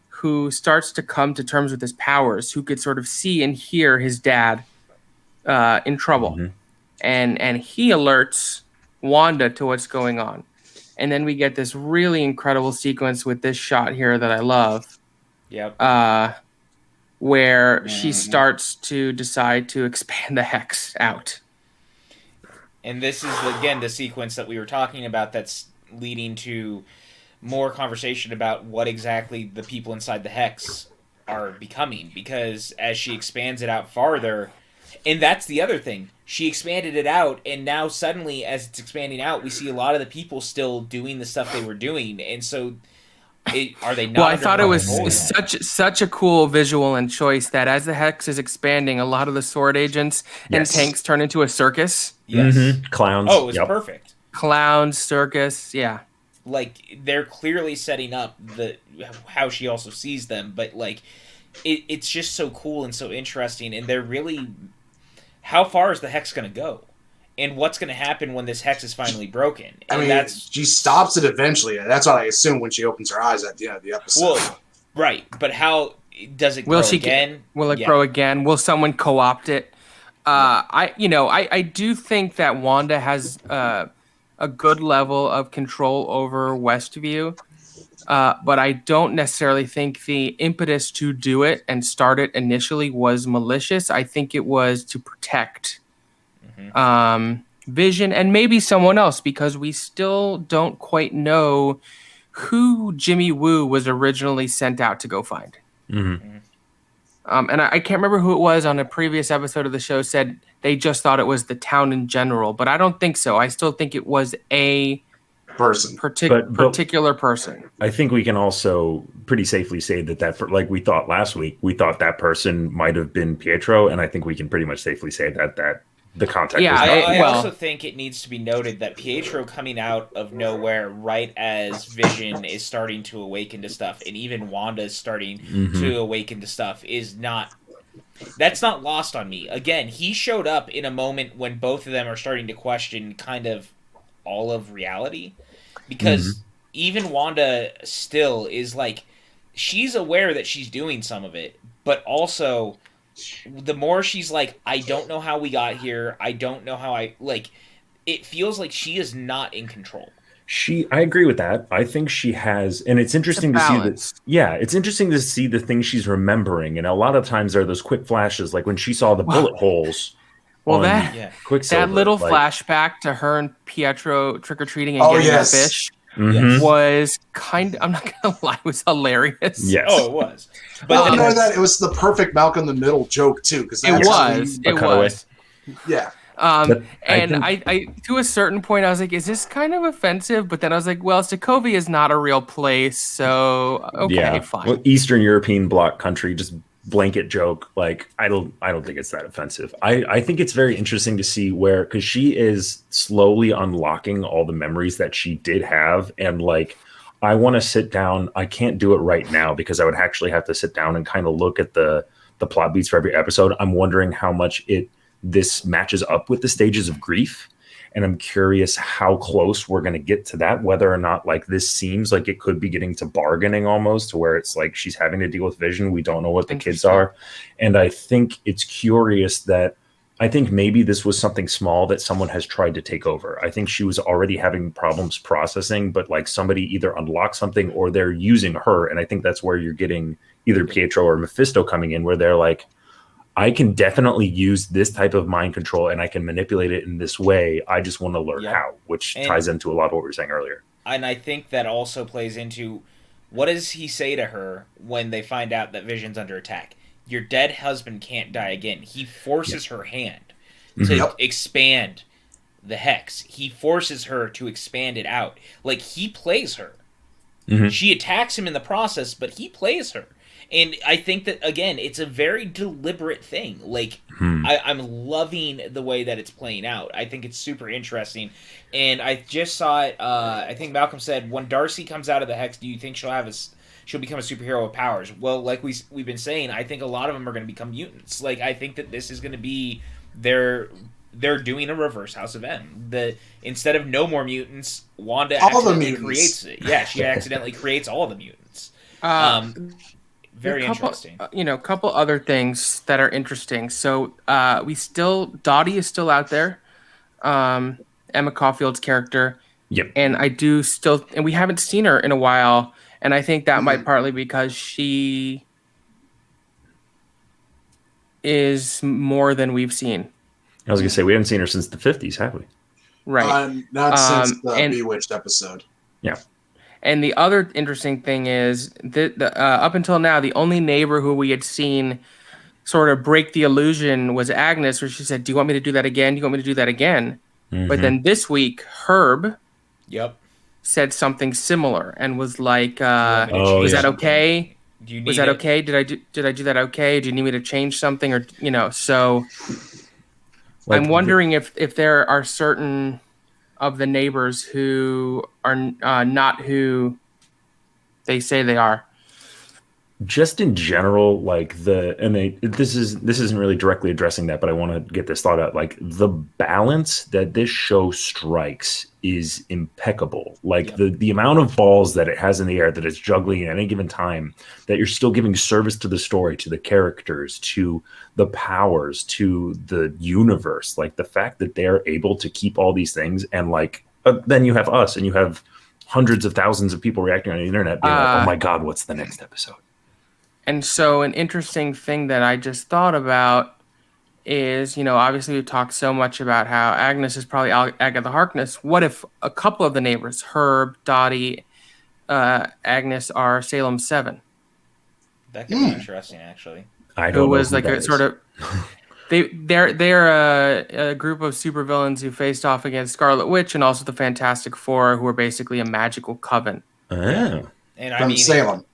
who starts to come to terms with his powers, who could sort of see and hear his dad in trouble, and he alerts Wanda to what's going on. And then we get this really incredible sequence with this shot here that I love. Yep. Where she starts to decide to expand the hex out. And this is, again, the sequence that we were talking about that's leading to more conversation about what exactly the people inside the hex are becoming. Because as she expands it out farther, and that's the other thing, she expanded it out, and now suddenly, as it's expanding out, we see a lot of the people still doing the stuff they were doing, and so are they not? Well, I thought it was such a cool visual and choice that as the hex is expanding, a lot of the sword agents and tanks turn into a circus. Yes, clowns. Oh, it was perfect. Clowns, circus, yeah. Like they're clearly setting up how she also sees them, but like it's just so cool and so interesting, and they're really. How far is the hex going to go? And what's going to happen when this hex is finally broken? And she stops it eventually. That's what I assume when she opens her eyes at the end of the episode. Well, right. But how does it grow again? Will it grow again? Will someone co-opt it? I do think that Wanda has a good level of control over Westview. But I don't necessarily think the impetus to do it and start it initially was malicious. I think it was to protect Vision and maybe someone else, because we still don't quite know who Jimmy Woo was originally sent out to go find. And I can't remember who it was on a previous episode of the show said they just thought it was the town in general, but I don't think so. I still think it was a particular person. I think we can also pretty safely say that like we thought last week, we thought that person might have been Pietro, and I think we can pretty much safely say that the contact. Yeah, I also think it needs to be noted that Pietro coming out of nowhere right as Vision is starting to awaken to stuff, and even Wanda is starting to awaken to stuff, that's not lost on me. Again, he showed up in a moment when both of them are starting to question kind of all of reality. Because even Wanda still is like, she's aware that she's doing some of it, but also the more she's like, I don't know how we got here, I don't know how it feels like she is not in control. I agree with that. I think she has, and it's interesting to see that. Yeah, it's interesting to see the things she's remembering, and a lot of times there are those quick flashes, like when she saw the bullet holes. Well, that little flashback to her and Pietro trick-or-treating and getting the fish was kind of, I'm not going to lie, it was hilarious. Yes. Oh, it was. But not only that, it was the perfect Malcolm in the Middle joke, too. It was. Yeah. I to a certain point, I was like, is this kind of offensive? But then I was like, well, Sokovia is not a real place, so okay, fine. Well, Eastern European bloc country, just blanket joke. Like I don't think it's that offensive. I think it's very interesting to see because she is slowly unlocking all the memories that she did have, and like I want to sit down. I can't do it right now because I would actually have to sit down and kind of look at the plot beats for every episode. I'm wondering how much this matches up with the stages of grief. And I'm curious how close we're going to get to that, whether or not like this seems like it could be getting to bargaining almost, to where it's like she's having to deal with Vision. We don't know what the kids are. And I think it's curious that I think maybe this was something small that someone has tried to take over. I think she was already having problems processing, but like somebody either unlocked something or they're using her. And I think that's where you're getting either Pietro or Mephisto coming in, where they're like, I can definitely use this type of mind control and I can manipulate it in this way. I just want to learn how, which ties into a lot of what we were saying earlier. And I think that also plays into, what does he say to her when they find out that Vision's under attack? Your dead husband can't die again. He forces her hand to expand the hex. He forces her to expand it out. Like, he plays her. Mm-hmm. She attacks him in the process, but he plays her. And I think that, again, it's a very deliberate thing. Like, I'm loving the way that it's playing out. I think it's super interesting. And I just saw it, I think Malcolm said, when Darcy comes out of the hex, do you think she'll become a superhero with powers? Well, like we've been saying, I think a lot of them are going to become mutants. Like, I think that this is going to be they're doing a reverse House of M. Instead of no more mutants, Wanda accidentally creates it. Yeah, she accidentally creates all the mutants. Very interesting. Couple other things that are interesting. So Dottie is still out there. Emma Caulfield's character. Yep. And and we haven't seen her in a while. And I think that might partly because she is more than we've seen. I was going to say, we haven't seen her since the 50s, have we? Right. Not since the Bewitched episode. Yeah. And the other interesting thing is that up until now, the only neighbor who we had seen sort of break the illusion was Agnes, where she said, "Do you want me to do that again? Do you want me to do that again?" Mm-hmm. But then this week, Herb said something similar and was like, "Was that okay? Was that okay? Did I do that okay? Do you need me to change something?" Or so like I'm wondering if there are certain of the neighbors who are not who they say they are. Just in general, this isn't really directly addressing that, but I want to get this thought out. Like, the balance that this show strikes is impeccable. Like, the amount of balls that it has in the air that it's juggling at any given time, that you're still giving service to the story, to the characters, to the powers, to the universe. Like, the fact that they're able to keep all these things, and then you have us, and you have hundreds of thousands of people reacting on the internet being like, "Oh my God, what's the next episode?" And so an interesting thing that I just thought about is, obviously we've talked so much about how Agnes is probably Agatha Harkness. What if a couple of the neighbors, Herb, Dottie, Agnes, are Salem 7? That could be interesting, actually. I don't know was who like that a is. sort of... They're a group of supervillains who faced off against Scarlet Witch and also the Fantastic Four, who are basically a magical coven. Oh. And From Salem.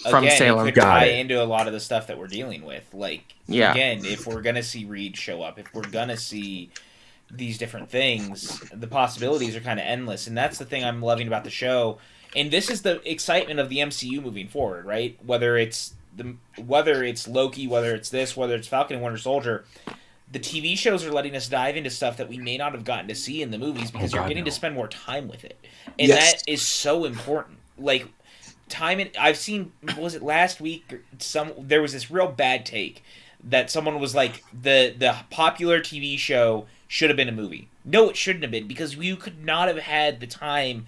Again, Salem. It could tie into a lot of the stuff that we're dealing with. Like, yeah. Again, if we're going to see Reed show up, if we're going to see these different things, the possibilities are kind of endless. And that's the thing I'm loving about the show. And this is the excitement of the MCU moving forward, right? Whether it's Loki, whether it's this, whether it's Falcon and Winter Soldier, the TV shows are letting us dive into stuff that we may not have gotten to see in the movies because you're getting to spend more time with it. And that is so important. Like, I've seen, was it last week, there was this real bad take that someone was like, the popular TV show should have been a movie. No, it shouldn't have been, because you could not have had the time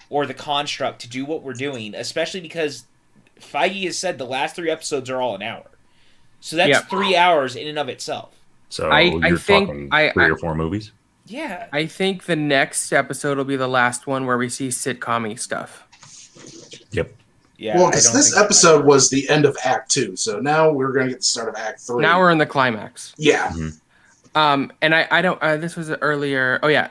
or the construct to do what we're doing, especially because Feige has said the last 3 episodes are all an hour. So that's 3 hours in and of itself. So you're talking 3 or 4 movies? Yeah. I think the next episode will be the last one where we see sitcom-y stuff. Yep. Yeah, well, because this episode was the end of Act 2, so now we're going to get the start of Act 3. Now we're in the climax. Yeah. Mm-hmm. And I don't. This was earlier. Oh yeah,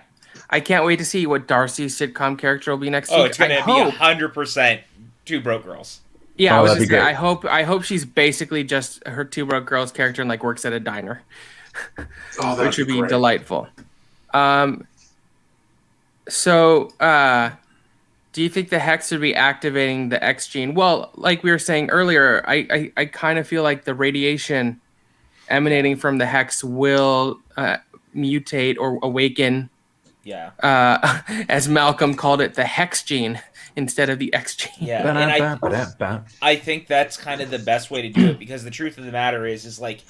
I can't wait to see what Darcy's sitcom character will be next week. Oh, it's going to be 100% Two Broke Girls. Yeah, I was just saying, I hope she's basically just her Two Broke Girls character and works at a diner, which would be delightful. Do you think the Hex would be activating the X gene? Well, like we were saying earlier, I kind of feel like the radiation emanating from the Hex will mutate or awaken. Yeah. As Malcolm called it, the Hex gene instead of the X gene. Yeah. And I think that's kind of the best way to do it, because the truth of the matter is like,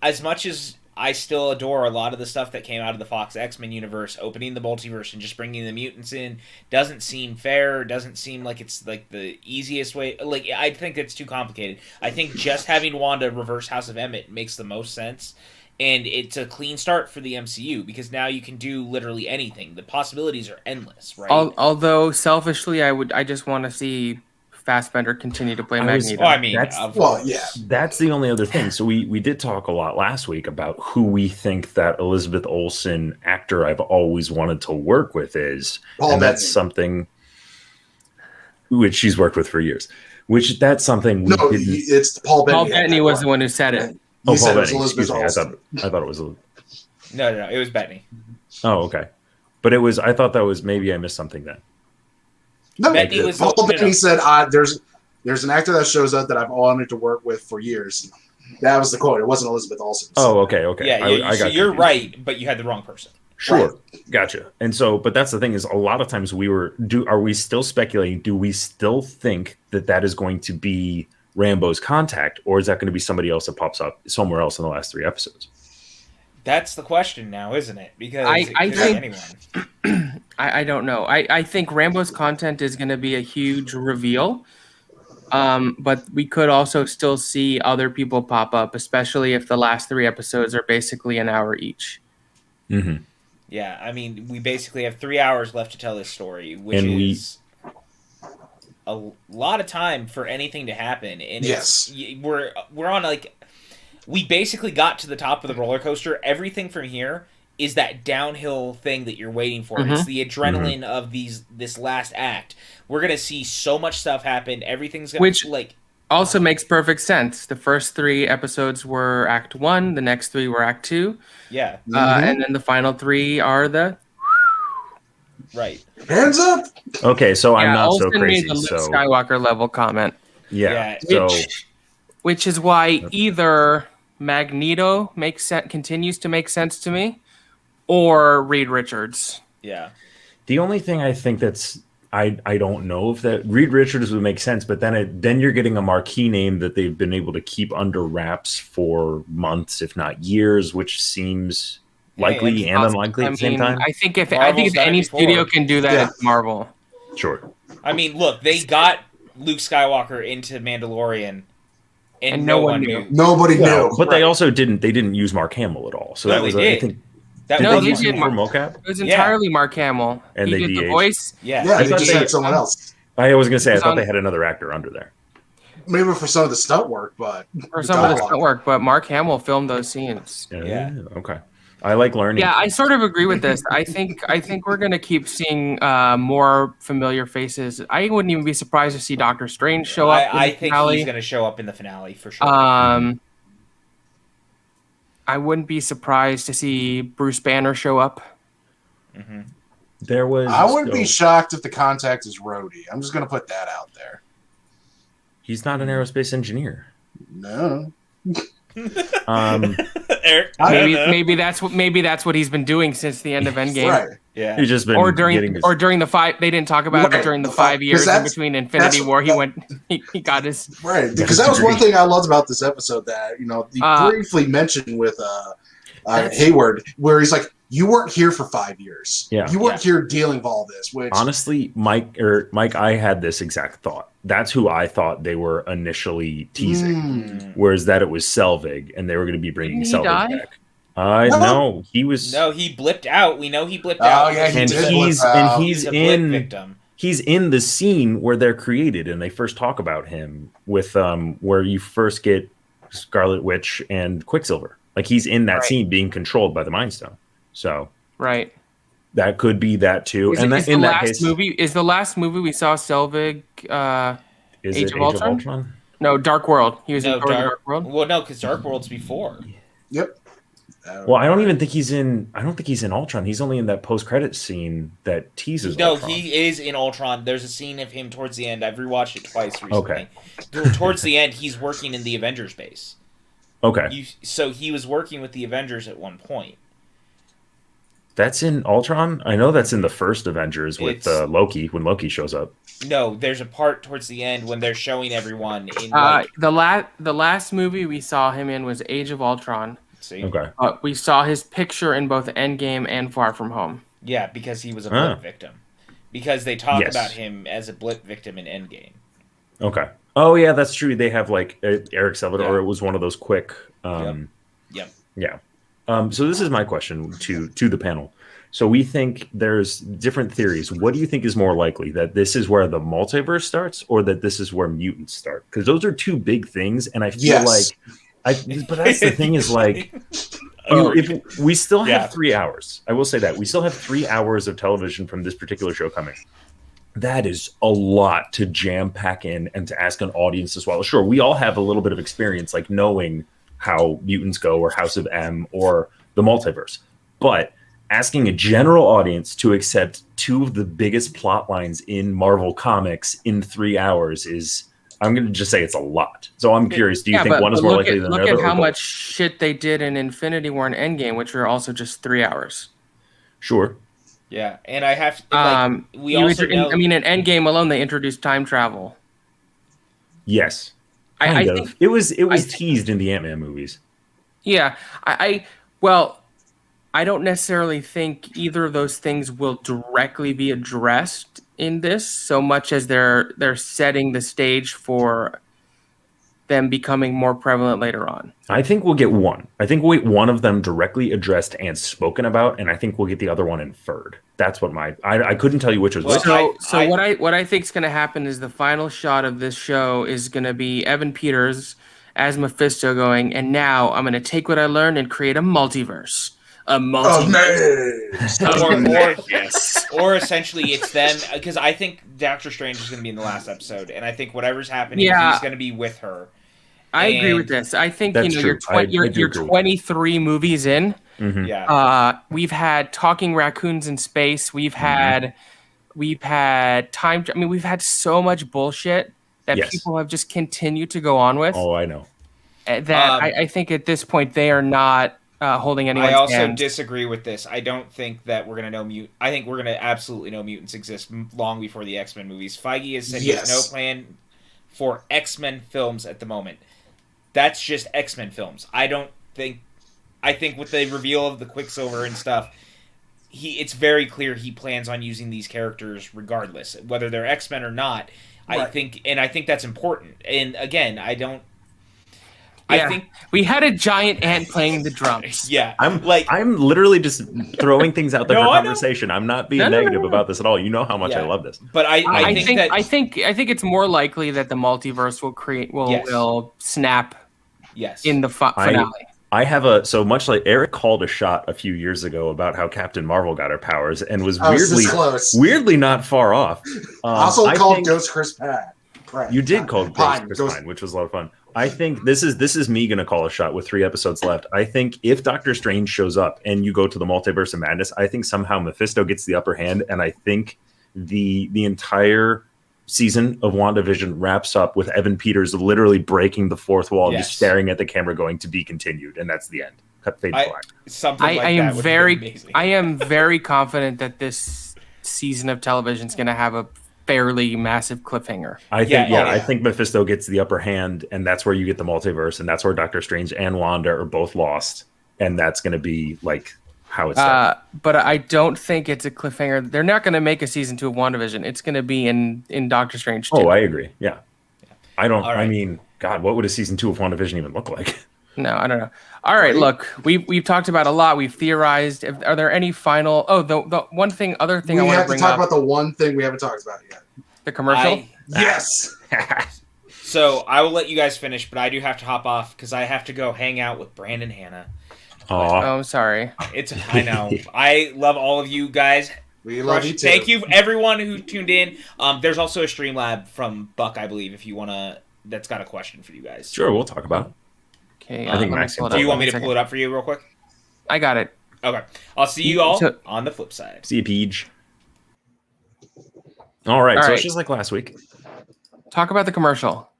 as much as I still adore a lot of the stuff that came out of the Fox X-Men universe, opening the multiverse and just bringing the mutants in doesn't seem fair, doesn't seem like it's like the easiest way. Like, I think it's too complicated. I think just having Wanda reverse House of Emmett makes the most sense, and it's a clean start for the MCU, because now you can do literally anything. The possibilities are endless, right? Although selfishly, I just want to see Fassbender continue to play Magneto. That's the only other thing. So we did talk a lot last week about who we think that Elizabeth Olsen actor I've always wanted to work with is. Paul and Bettany. That's something which she's worked with for years. Which that's something we didn't. It's Paul Bettany. Paul Bettany was the one who said it. Oh, said Paul it was Bettany. Elizabeth Excuse me. Olsen. I thought it was. No, it was Bettany. Oh, okay. But it was. I thought that was maybe I missed something then. No, Bettany was Paul Bettany said, "There's an actor that shows up that I've wanted to work with for years." That was the quote. It wasn't Elizabeth Olsen. Oh, okay. Yeah, I so got you're confused. right, but you had the wrong person. Sure, gotcha. And so, but that's the thing is, a lot of times are we still speculating? Do we still think that is going to be Rambo's contact, or is that going to be somebody else that pops up somewhere else in the last 3 episodes? That's the question now, isn't it? Because I it could be anyone. I don't know. I think Rambo's content is going to be a huge reveal. But we could also still see other people pop up, especially if the last 3 episodes are basically an hour each. Mm-hmm. Yeah, I mean, we basically have 3 hours left to tell this story, which is a lot of time for anything to happen. And we're on we basically got to the top of the roller coaster. Everything from here is that downhill thing that you're waiting for. Mm-hmm. It's the adrenaline of this last act. We're gonna see so much stuff happen. Everything's gonna also makes perfect sense. The first 3 episodes were Act 1. The next 3 were Act 2. Yeah. And then the final 3 are the... Right. Hands up! Okay, so I'm not Olsen so crazy. made the Luke Skywalker level comment. Yeah. Which is why either Magneto continues to make sense to me, or Reed Richards. Yeah. The only thing I think that's I don't know if that Reed Richards would make sense, but then you're getting a marquee name that they've been able to keep under wraps for months, if not years, which seems likely and unlikely at the same time. I think if any studio can do that, it's Marvel. Sure. I mean, look, they got Luke Skywalker into Mandalorian, and no one knew. Nobody knew. But they also didn't use Mark Hamill at all. So that was I think. Did they use him for mocap? It was entirely Mark Hamill. And he did the voice. Yeah, they just had someone else. I was going to say, I thought they had another actor under there. Maybe for some of the stunt work, but Mark Hamill filmed those scenes. Yeah. Okay. I like learning. Yeah, I sort of agree with this. I think we're going to keep seeing more familiar faces. I wouldn't even be surprised to see Doctor Strange show up. I think he's going to show up in the finale for sure. I wouldn't be surprised to see Bruce Banner show up. Mm-hmm. I wouldn't be shocked if the contact is Rhodey. I'm just going to put that out there. He's not an aerospace engineer. No. Maybe that's what he's been doing since the end of Endgame. Right. Yeah. He's just been during the 5. They didn't talk about it, but during the 5 years in between Infinity War, he got his right, because that was one thing I loved about this episode that he briefly mentioned with Hayward, where he's like, "You weren't here for 5 years. Yeah. You weren't here dealing with all this." Which honestly, Mike, I had this exact thought. That's who I thought they were initially teasing, whereas that it was Selvig, and they were going to be bringing Selvig back. No, he was. No, he blipped out. We know he blipped out. Oh yeah, he's a blip victim. He's in the scene where they're created, and they first talk about him with where you first get Scarlet Witch and Quicksilver. Like he's in that scene being controlled by the Mind Stone. So that could be that too. Is the last movie we saw Selvig? Age of Ultron? No, Dark World. He was in Dark World. Well, no, because Dark World's before. Yep. Well, I don't think he's in Ultron. He's only in that post-credit scene that teases Ultron. He is in Ultron. There's a scene of him towards the end. I've rewatched it twice recently. Okay. Towards the end, he's working in the Avengers base. Okay. So he was working with the Avengers at one point. That's in Ultron? I know that's in the first Avengers with Loki, when Loki shows up. No, there's a part towards the end when they're showing everyone in the last movie we saw him in was Age of Ultron. See? Okay. We saw his picture in both Endgame and Far From Home. Yeah, because he was a blip victim. Because they talk about him as a blip victim in Endgame. Okay. Oh yeah, that's true. They have like Eric Salvador. Or it was one of those quick. Yep. Yeah. So this is my question to the panel. So we think there's different theories. What do you think is more likely, that this is where the multiverse starts, or that this is where mutants start? Because those are two big things, and I feel but that's the thing is like, if we still have 3 hours. I will say that we still have 3 hours of television from this particular show coming. That is a lot to jam pack in and to ask an audience as well. Sure, we all have a little bit of experience, like knowing how mutants go, or House of M, or the multiverse, but asking a general audience to accept two of the biggest plot lines in Marvel Comics in 3 hours is, I'm going to just say, it's a lot. So I'm curious, do you think one is more likely than the other? Look at how much shit they did in Infinity War and Endgame, which were also just 3 hours. Sure. Yeah, and I have to, we also know... I mean, in Endgame alone, they introduced time travel. Yes. I think it was teased in the Ant-Man movies. Yeah. I don't necessarily think either of those things will directly be addressed in this, so much as they're setting the stage for them becoming more prevalent later on. I think we'll get one. I think we'll get one of them directly addressed and spoken about, and I think we'll get the other one inferred. That's what I couldn't tell you which was which. What I think is going to happen is the final shot of this show is going to be Evan Peters as Mephisto going, and now I'm going to take what I learned and create a multiverse. Or essentially it's them, because I think Doctor Strange is going to be in the last episode, and I think whatever's happening, he's going to be with her. I agree with this. I think you're 23 movies in. Mm-hmm. Yeah. We've had talking raccoons in space. We've had time. I mean, we've had so much bullshit that people have just continued to go on with. Oh, I know. That I think at this point they are not holding anyone's hand. I also disagree with this. I don't think that we're going to know I think we're going to absolutely know mutants exist long before the X-Men movies. Feige has said he has no plan for X-Men films at the moment. That's just X-Men films. I think with the reveal of the Quicksilver and stuff, it's very clear he plans on using these characters regardless, whether they're X-Men or not. Right. I think that's important. And again, I think we had a giant ant playing the drums. Yeah, I'm literally just throwing things out there for conversation. I'm not being negative about this at all. You know how much I love this. But I think it's more likely that the multiverse will snap. Yes. In the finale. I have so much like Eric called a shot a few years ago about how Captain Marvel got her powers and was weirdly not far off. Also called Ghost Chris Pratt. You did call Ghost Chris Pine, which was a lot of fun. I think this is me going to call a shot with 3 episodes left. I think if Doctor Strange shows up and you go to the Multiverse of Madness, I think somehow Mephisto gets the upper hand, and I think the entire season of WandaVision wraps up with Evan Peters literally breaking the fourth wall and just staring at the camera going to be continued, and that's the end. Cut fade to black. I am very confident that this season of television is going to have a fairly massive cliffhanger. I think Mephisto gets the upper hand, and that's where you get the multiverse, and that's where Doctor Strange and Wanda are both lost, and that's going to be like how it's but I don't think it's a cliffhanger. They're not going to make a season 2 of WandaVision. It's going to be in Doctor Strange 2. Oh, I agree. Yeah. I don't. Right. I mean, God, what would a season 2 of WandaVision even look like? No, I don't know. All right, look, we've talked about a lot. We've theorized. Are there any final? Oh, the one thing, other thing I want to bring up. We have to talk about the one thing we haven't talked about yet. The commercial. Yes. So I will let you guys finish, but I do have to hop off because I have to go hang out with Brandon Hannah. Oh, I'm sorry. I know. I love all of you guys. We love you too. Thank you, everyone who tuned in. There's also a Streamlab from Buck, I believe, if you wanna. That's got a question for you guys. Sure, we'll talk about it. Okay. I think Max. Do you want me to pull it up for you real quick? I got it. Okay. I'll see you all on the flip side. See you, Peach. All right. So it's just like last week. Talk about the commercial.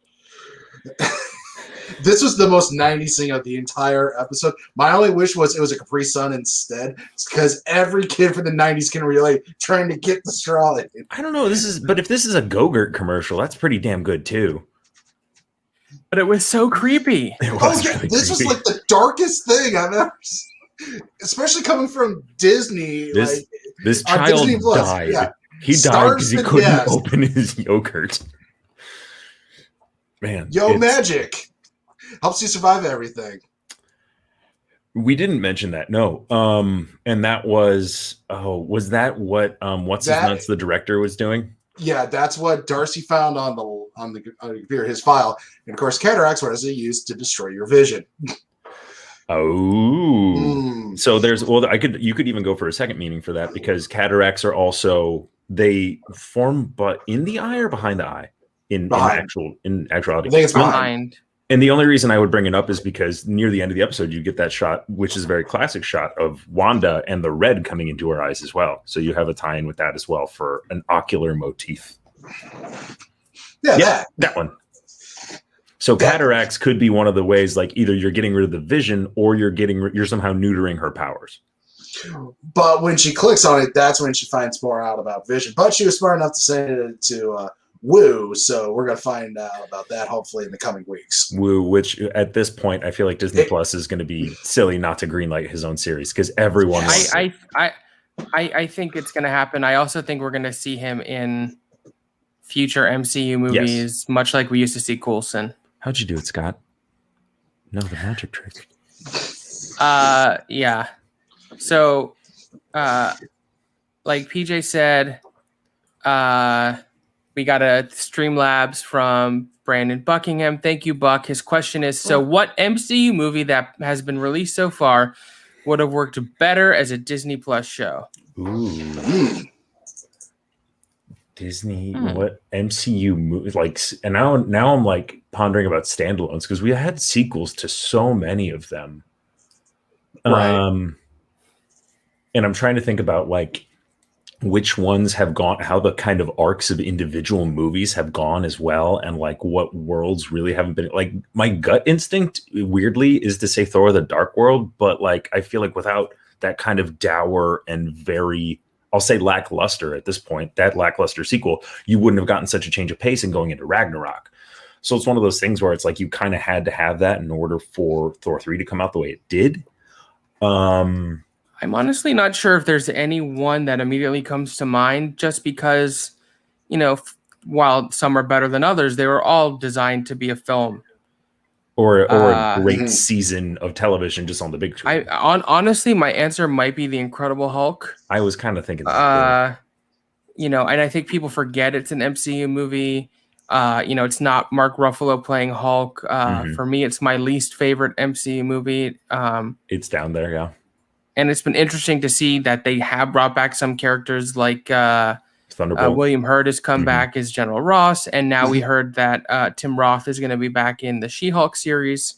This was the most 90s thing of the entire episode. My only wish was it was a Capri Sun instead. It's because every kid from the 90s can relate trying to get the straw in. I don't know. But if this is a Go-Gurt commercial, that's pretty damn good too. But it was so creepy. This was like the darkest thing I've ever seen. Especially coming from Disney. This child died. Yeah. He died because he couldn't open his yogurt. Man. Magic. Helps you survive everything. We didn't mention that, no. And that was that what what's his nuts the director was doing? Yeah, that's what Darcy found on the computer, his file, and of course, cataracts were used to destroy your vision. Oh, so you could even go for a second meaning for that, because cataracts are also, they form, but in the eye or behind the eye? In actuality, I think it's behind. And the only reason I would bring it up is because near the end of the episode, you get that shot, which is a very classic shot of Wanda and the red coming into her eyes as well. So you have a tie-in with that as well for an ocular motif. Yeah, that one. So cataracts could be one of the ways, like either you're getting rid of the vision or you're somehow neutering her powers. But when she clicks on it, that's when she finds more out about vision. But she was smart enough to say it to Woo, so we're going to find out about that hopefully in the coming weeks. Woo, which at this point, I feel like Disney Plus is going to be silly not to greenlight his own series, because everyone. I think it's going to happen. I also think we're going to see him in future MCU movies, much like we used to see Coulson. How'd you do it, Scott? No, the magic trick. Yeah. So, like PJ said, we got a Streamlabs from Brandon Buckingham. Thank you, Buck. His question is, so what MCU movie that has been released so far would have worked better as a Disney Plus show? Ooh. Disney, what MCU movie? Like, and now I'm like pondering about standalones, because we had sequels to so many of them. Right. And I'm trying to think about like which ones have gone, how the kind of arcs of individual movies have gone as well, and like what worlds really haven't been. Like, my gut instinct weirdly is to say Thor: The Dark World, but like I feel like without that kind of dour and very, I'll say, lackluster at this point, that lackluster sequel, you wouldn't have gotten such a change of pace in going into Ragnarok. So it's one of those things where it's like you kind of had to have that in order for Thor 3 to come out the way it did. I'm honestly not sure if there's any one that immediately comes to mind, just because, while some are better than others, they were all designed to be a film. Or a great season of television just on the big screen. Honestly, my answer might be The Incredible Hulk. I was kind of thinking that. And I think people forget it's an MCU movie. It's not Mark Ruffalo playing Hulk. For me, it's my least favorite MCU movie. It's down there, yeah. And it's been interesting to see that they have brought back some characters like William Hurt has come back as General Ross. And now we heard that Tim Roth is going to be back in the She-Hulk series.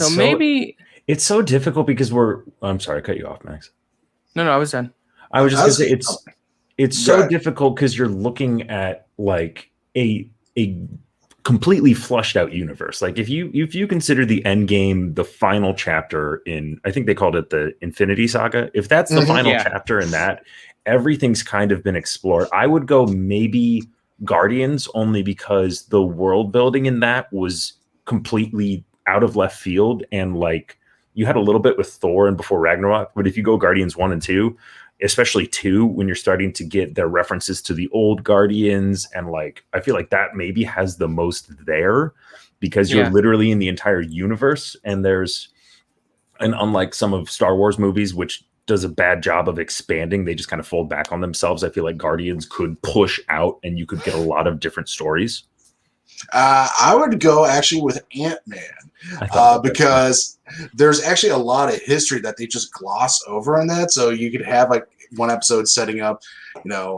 Maybe it's so difficult because I'm sorry, I cut you off, Max. No, I was done. I was just going to say it's so difficult because you're looking at like a completely flushed out universe. Like if you consider the end game, the final chapter in, I think they called it the Infinity Saga. If that's the final chapter in that, everything's kind of been explored. I would go maybe Guardians, only because the world building in that was completely out of left field. And like you had a little bit with Thor and before Ragnarok, but if you go Guardians 1 and 2, especially 2, when you're starting to get their references to the old Guardians, and like I feel like that maybe has the most there, because you're literally in the entire universe, and unlike some of Star Wars movies, which does a bad job of expanding, they just kind of fold back on themselves. I feel like Guardians could push out and you could get a lot of different stories. I would go actually with Ant-Man because there's actually a lot of history that they just gloss over in that. So you could have like one episode setting up,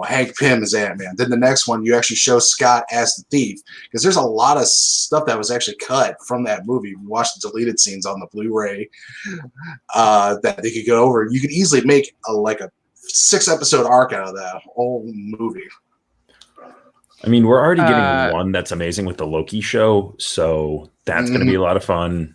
Hank Pym as Ant-Man. Then the next one, you actually show Scott as the thief, because there's a lot of stuff that was actually cut from that movie. We watched the deleted scenes on the Blu-ray that they could go over. You could easily make a 6-episode arc out of that whole movie. I mean, we're already getting one that's amazing with the Loki show, so that's going to be a lot of fun.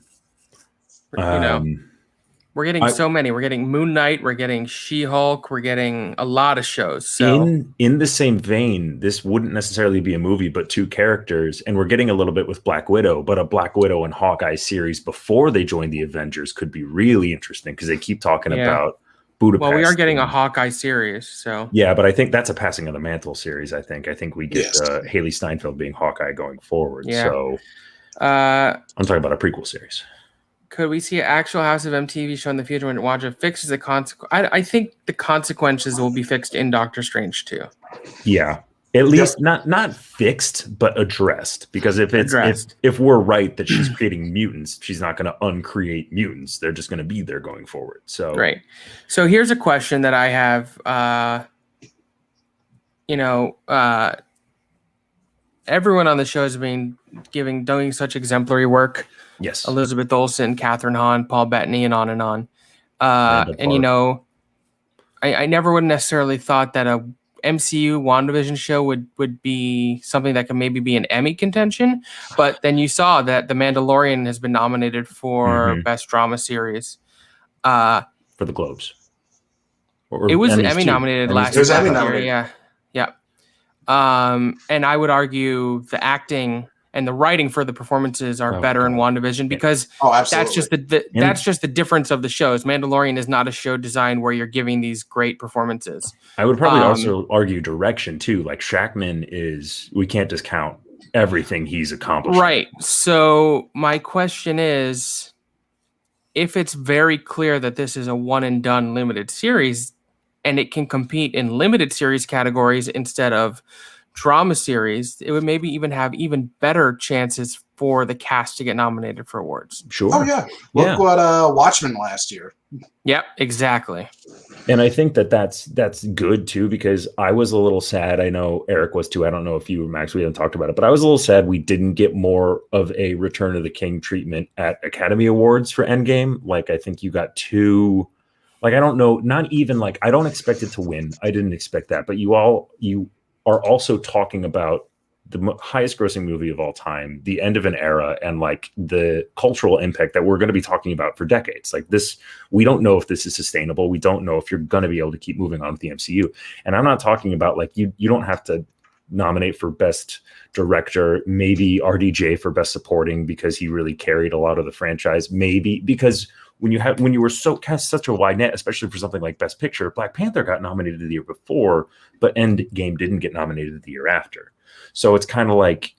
We're getting so many. We're getting Moon Knight. We're getting She-Hulk. We're getting a lot of shows. So in the same vein, this wouldn't necessarily be a movie, but 2 characters, and we're getting a little bit with Black Widow. But a Black Widow and Hawkeye series before they join the Avengers could be really interesting, because they keep talking about Budapest. Well, we are getting a Hawkeye series, so yeah, but I think that's a passing of the mantle series. I think we get Haley Steinfeld being Hawkeye going forward. Yeah. So I'm talking about a prequel series. Could we see an actual House of M TV show in the future when Wanda fixes the consequence? I think the consequences will be fixed in Doctor Strange too. Yeah, at least not fixed, but addressed. Because if we're right that she's creating mutants, she's not going to uncreate mutants. They're just going to be there going forward. So right. So here's a question that I have. Everyone on the show has been doing such exemplary work. Yes. Elizabeth Olsen, Catherine Hahn, Paul Bettany, and on and on. And I never would necessarily thought that a MCU WandaVision show would be something that could maybe be an Emmy contention, but then you saw that The Mandalorian has been nominated for Best Drama Series. For the Globes. It was Emmy nominated last year. It was Emmy nominated. Yeah. And I would argue the acting and the writing for the performances are better in WandaVision because that's just the difference of the shows. Mandalorian is not a show designed where you're giving these great performances. I would probably also argue direction too. Like Shackman we can't discount everything he's accomplished. Right. So my question is, if it's very clear that this is a one and done limited series and it can compete in limited series categories instead of drama series, it would maybe even have even better chances for the cast to get nominated for awards. Sure. Oh yeah. Look what Watchmen last year. Yep, exactly. And I think that's good too, because I was a little sad. I know Eric was too. I don't know if you, Max, we haven't talked about it, but I was a little sad we didn't get more of a Return of the King treatment at Academy Awards for Endgame. Like, I think you got two. Like, I don't know, not even like, I don't expect it to win. I didn't expect that, but you are also talking about the highest grossing movie of all time, the end of an era, and like the cultural impact that we're going to be talking about for decades. Like this, we don't know if this is sustainable. We don't know if you're going to be able to keep moving on with the MCU. And I'm not talking about like, you don't have to nominate for best director, maybe RDJ for best supporting because he really carried a lot of the franchise, maybe because when you were cast such a wide net, especially for something like Best Picture, Black Panther got nominated the year before, but Endgame didn't get nominated the year after. So it's kind of like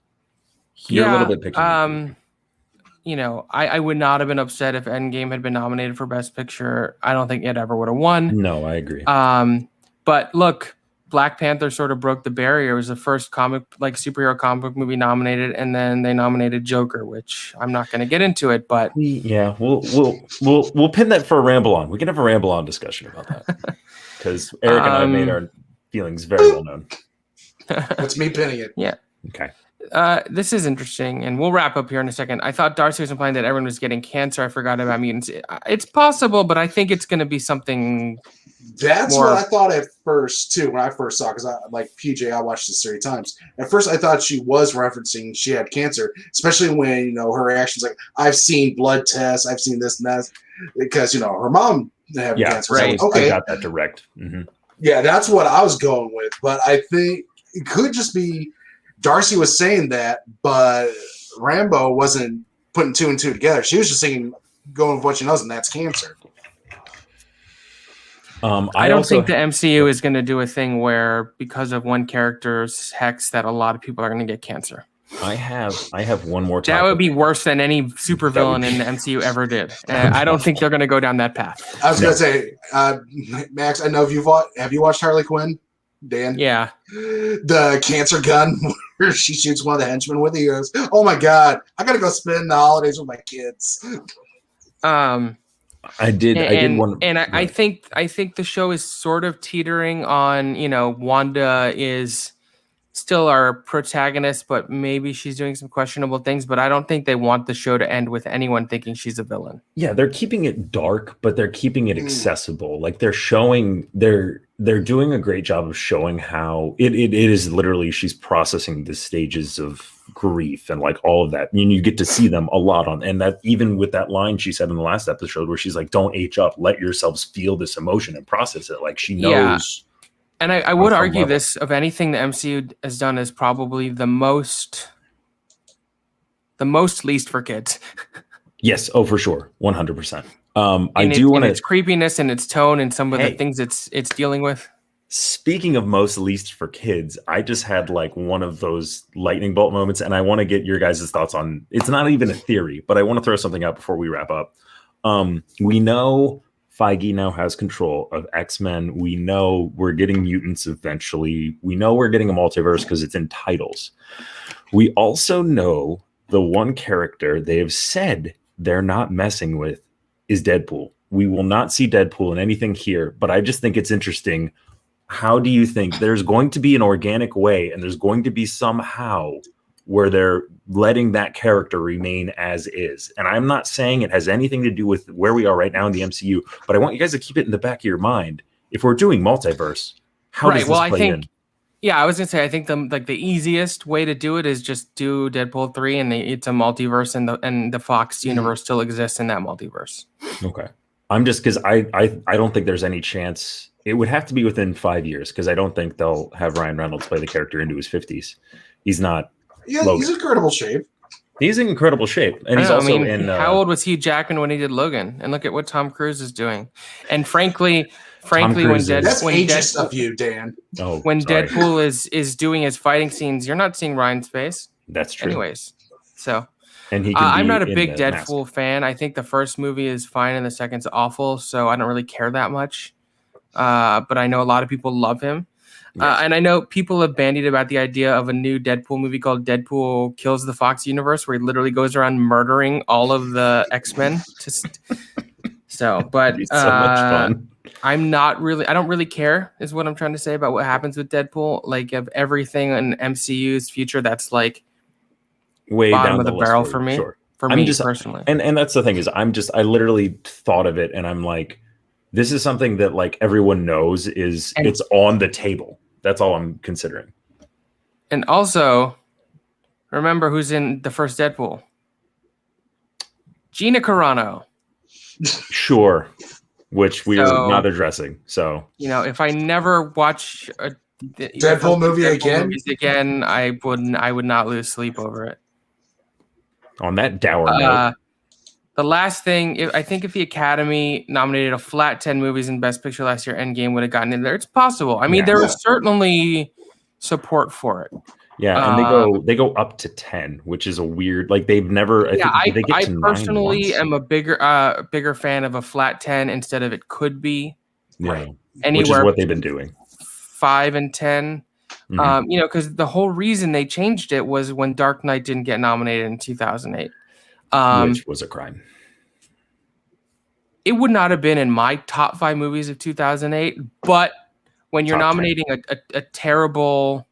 you're a little bit picky. I would not have been upset if Endgame had been nominated for Best Picture. I don't think it ever would have won. No, I agree. But look, Black Panther sort of broke the barrier. It was the first superhero comic book movie nominated, and then they nominated Joker, which I'm not going to get into it, but yeah, we'll pin that for a ramble on. We can have a ramble on discussion about that because Eric and I made our feelings very well known. That's me pinning it. Yeah. Okay. This is interesting, and we'll wrap up here in a second. I thought Darcy was implying that everyone was getting cancer. I forgot about mutants. It's possible, but I think it's going to be something. That's what I thought at first too. When I first saw, because I like PJ, I watched this 30 times. At first, I thought she was referencing she had cancer, especially when her reactions like, "I've seen blood tests, I've seen this and that," because her mom had cancer. Right. So, okay, I got that direct. Mm-hmm. Yeah, that's what I was going with, but I think it could just be Darcy was saying that, but Rambo wasn't putting two and two together. She was just going with what she knows, and that's cancer. I don't think the MCU is going to do a thing where, because of one character's hex, that a lot of people are going to get cancer. I have one more topic. That would be worse than any supervillain in the MCU ever did. I don't think they're going to go down that path. I was going to say, Max, I know have you watched Harley Quinn? Dan? Yeah. The cancer gun where she shoots one of the henchmen with it. He goes, "Oh my God, I got to go spend the holidays with my kids." I did one. And I think the show is sort of teetering on, Wanda is still our protagonist, but maybe she's doing some questionable things, but I don't think they want the show to end with anyone thinking she's a villain. Yeah, they're keeping it dark, but they're keeping it accessible. Like they're doing a great job of showing how it is literally she's processing the stages of grief and like all of that. And you get to see them a lot and that even with that line she said in the last episode where she's like, "Don't age up, let yourselves feel this emotion and process it." Like she knows. Yeah. And I would argue this, of anything the MCU has done, is probably the most least for kids. Yes. Oh, for sure. 100%. I do want its creepiness and its tone and some of the things it's dealing with. Speaking of most least for kids, I just had like one of those lightning bolt moments, and I want to get your guys' thoughts on. It's not even a theory, but I want to throw something out before we wrap up. We know Feige now has control of X-Men. We know we're getting mutants eventually. We know we're getting a multiverse because it's in titles. We also know the one character they have said they're not messing with is Deadpool. We will not see Deadpool in anything here, but I just think it's interesting. How do you think there's going to be an organic way, and there's going to be somehow where they're letting that character remain as is? And I'm not saying it has anything to do with where we are right now in the MCU, but I want you guys to keep it in the back of your mind. If we're doing multiverse, how does this play in? Yeah, I was gonna say I think the easiest way to do it is just do Deadpool 3, and it's a multiverse, and the Fox universe still exists in that multiverse. Okay, I'm just because I don't think there's any chance. It would have to be within 5 years because I don't think they'll have Ryan Reynolds play the character into his 50s. He's not. Yeah, he's in incredible shape. He's in incredible shape, and he's also in. How old was Hugh Jackman when he did Logan? And look at what Tom Cruise is doing. And frankly, that's ageist of you, Dan. Oh, when sorry. Deadpool is doing his fighting scenes, you're not seeing Ryan's face. That's true. Anyways, so and I'm not a big Deadpool fan. I think the first movie is fine and the second's awful, so I don't really care that much. But I know a lot of people love him. Yes. And I know people have bandied about the idea of a new Deadpool movie called Deadpool Kills the Fox Universe, where he literally goes around murdering all of the X-Men. But it's so much fun. I don't really care is what I'm trying to say about what happens with Deadpool. Like, of everything in MCU's future, that's like way bottom down of the barrel for me. Sure. For me personally. And that's the thing is I literally thought of it and I'm like, this is something that like everyone knows it's on the table. That's all I'm considering. And also, remember who's in the first Deadpool? Gina Carano. Sure. Which we are not addressing. So, if I never watch a Deadpool movie again, I would not lose sleep over it. On that dour note. The last thing, I think if the Academy nominated a flat 10 movies in Best Picture last year, Endgame would have gotten in there. It's possible. I mean, there was certainly support for it. Yeah, and they go up to 10, which is a weird. Like they've never. I personally am a bigger fan of a flat 10 instead of it could be. Yeah, right. Anywhere which is what they've been doing. 5 and 10. Mm-hmm. Because the whole reason they changed it was when Dark Knight didn't get nominated in 2008. Which was a crime. It would not have been in my top 5 movies of 2008, but when you're nominating a terrible,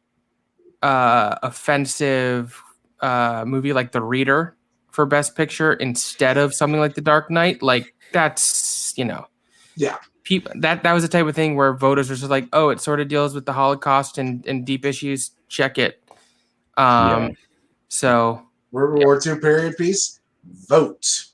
offensive movie like The Reader for Best Picture instead of something like The Dark Knight, like that's yeah. That was the type of thing where voters were just like, oh, it sort of deals with the Holocaust and deep issues. Check it. So World War II period piece. Vote.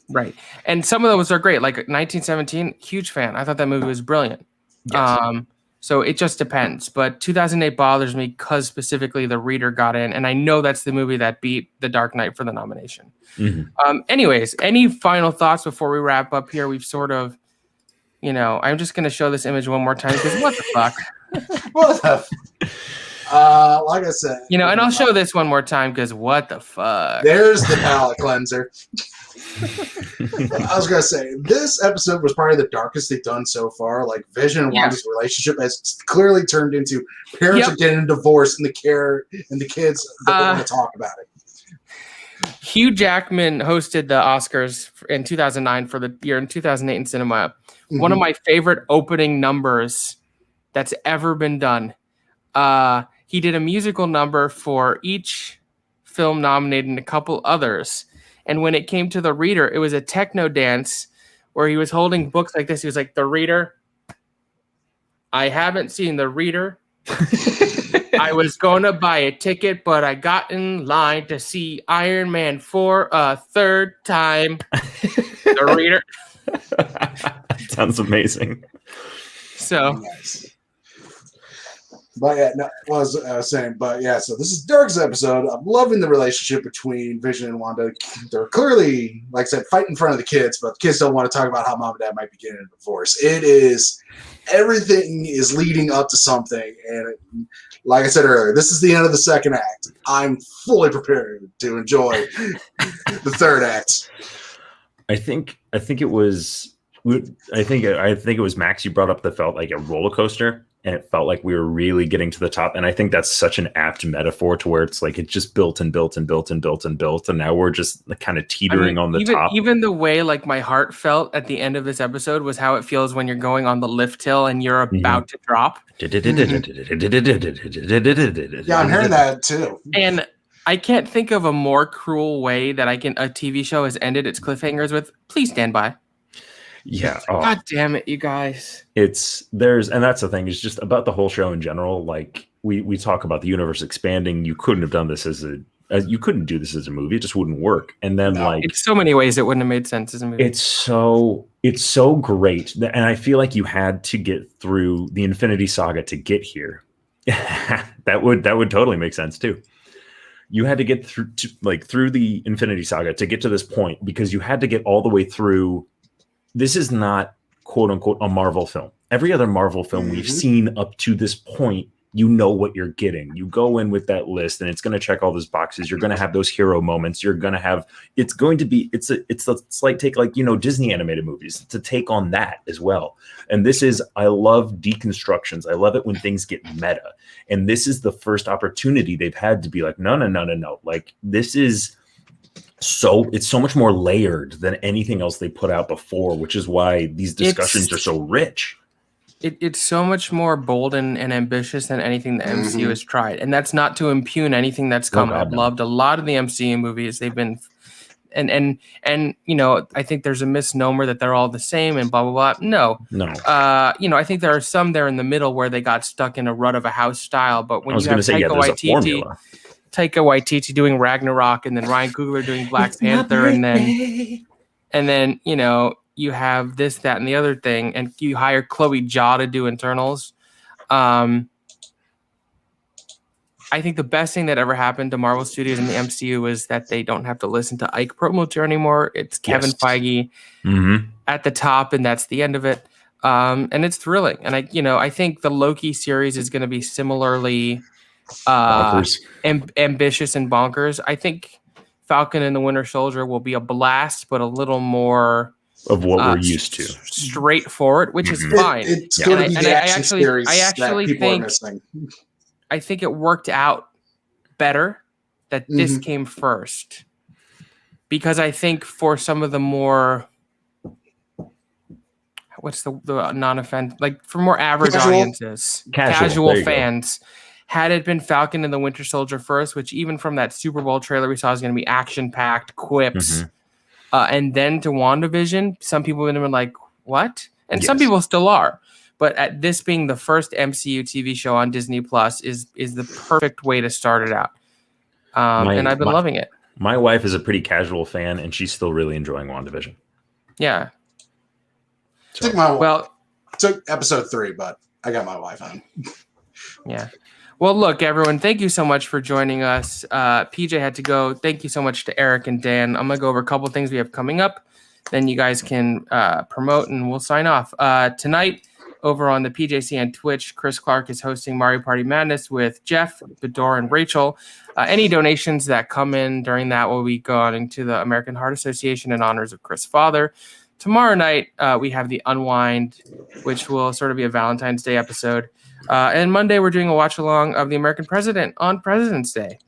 Right. And some of those are great. Like 1917, huge fan. I thought that movie was brilliant. Yes. So it just depends. But 2008 bothers me because specifically The Reader got in. And I know that's the movie that beat The Dark Knight for the nomination. Mm-hmm. Anyways, any final thoughts before we wrap up here? We've sort of, I'm just going to show this image one more time because what the fuck? What the like I said, and I'll show this one more time because what the fuck? There's the palate cleanser. I was gonna say this episode was probably the darkest they've done so far. Like Vision and Wanda's relationship has clearly turned into parents are getting a divorce and the kids don't want to talk about it. Hugh Jackman hosted the Oscars in 2009 for the year in 2008 in cinema. Mm-hmm. One of my favorite opening numbers that's ever been done. He did a musical number for each film nominated and a couple others. And when it came to The Reader, it was a techno dance where he was holding books like this. He was like, The Reader. I haven't seen The Reader. I was going to buy a ticket, but I got in line to see Iron Man for a third time. The Reader. Sounds amazing. So... Nice. But yeah, no, I was saying, but yeah, so this is Dirk's episode. I'm loving the relationship between Vision and Wanda. They're clearly, like I said, fighting in front of the kids, but the kids don't want to talk about how mom and dad might be getting a divorce. It is, everything is leading up to something. And like I said earlier, this is the end of the second act. I'm fully prepared to enjoy the third act. I think it was Max. You brought up that felt like a roller coaster, and it felt like we were really getting to the top. And I think that's such an apt metaphor to where it's like it just built and built and built and built and built, and now we're just kind of teetering on the top. Even the way like my heart felt at the end of this episode was how it feels when you're going on the lift hill and you're about to drop. Yeah, I'm hearing that too. And I can't think of a more cruel way that a TV show has ended its cliffhangers with. Please stand by. Yeah. God damn it, you guys. And that's the thing. It's just about the whole show in general. Like we talk about the universe expanding. You couldn't have done this you couldn't do this as a movie. It just wouldn't work. And then in so many ways, it wouldn't have made sense as a movie. It's so great. And I feel like you had to get through the Infinity Saga to get here. That would totally make sense too. You had to get through the Infinity Saga to get to this point, because you had to get all the way through. This is not, quote unquote, a Marvel film. Every other Marvel film we've seen up to this point, you know what you're getting. You go in with that list and it's going to check all those boxes. You're going to have those hero moments. You're going to have, it's a slight take, like, Disney animated movies, to take on that as well. And I love deconstructions. I love it when things get meta. And this is the first opportunity they've had to be like, no. Like, this is, it's so much more layered than anything else they put out before, which is why these discussions are so rich. It's so much more bold and ambitious than anything the MCU has tried. And that's not to impugn anything that's come. I've loved a lot of the MCU movies. They've been and I think there's a misnomer that they're all the same and blah blah blah. No. I think there are some there in the middle where they got stuck in a rut of a house style. But when you have Taika Waititi doing Ragnarok, and then Ryan Coogler doing Black Panther, and then you have this, that, and the other thing, and you hire Chloe Zhao to do Internals. I think the best thing that ever happened to Marvel Studios and the MCU is that they don't have to listen to Ike Perlmutter anymore. It's Kevin Feige at the top, and that's the end of it. And it's thrilling. And I think the Loki series is going to be similarly ambitious and bonkers. I think Falcon and the Winter Soldier will be a blast, but a little more of what we're used to, straightforward, which is fine. It's going to be the action series that people are missing. I think it worked out better that this came first, because I think for some of the more, what's the non-offense, like for more average audiences, casual fans, had it been Falcon and the Winter Soldier first, which even from that Super Bowl trailer we saw is going to be action-packed, quips, and then to WandaVision, some people would have been like, what? And some people still are. But at this being the first MCU TV show on Disney Plus is the perfect way to start it out. And I've been loving it. My wife is a pretty casual fan, and she's still really enjoying WandaVision. Yeah. So, took episode 3, but I got my wife on. Yeah. Well, look, everyone, thank you so much for joining us. PJ had to go. Thank you so much to Eric and Dan. I'm going to go over a couple of things we have coming up. Then you guys can promote, and we'll sign off. Tonight, over on the PJCN Twitch, Chris Clark is hosting Mario Party Madness with Jeff, Bedore, and Rachel. Any donations that come in during that will be going to the American Heart Association in honors of Chris' father. Tomorrow night, we have the Unwind, which will sort of be a Valentine's Day episode. And Monday, we're doing a watch-along of The American President on President's Day.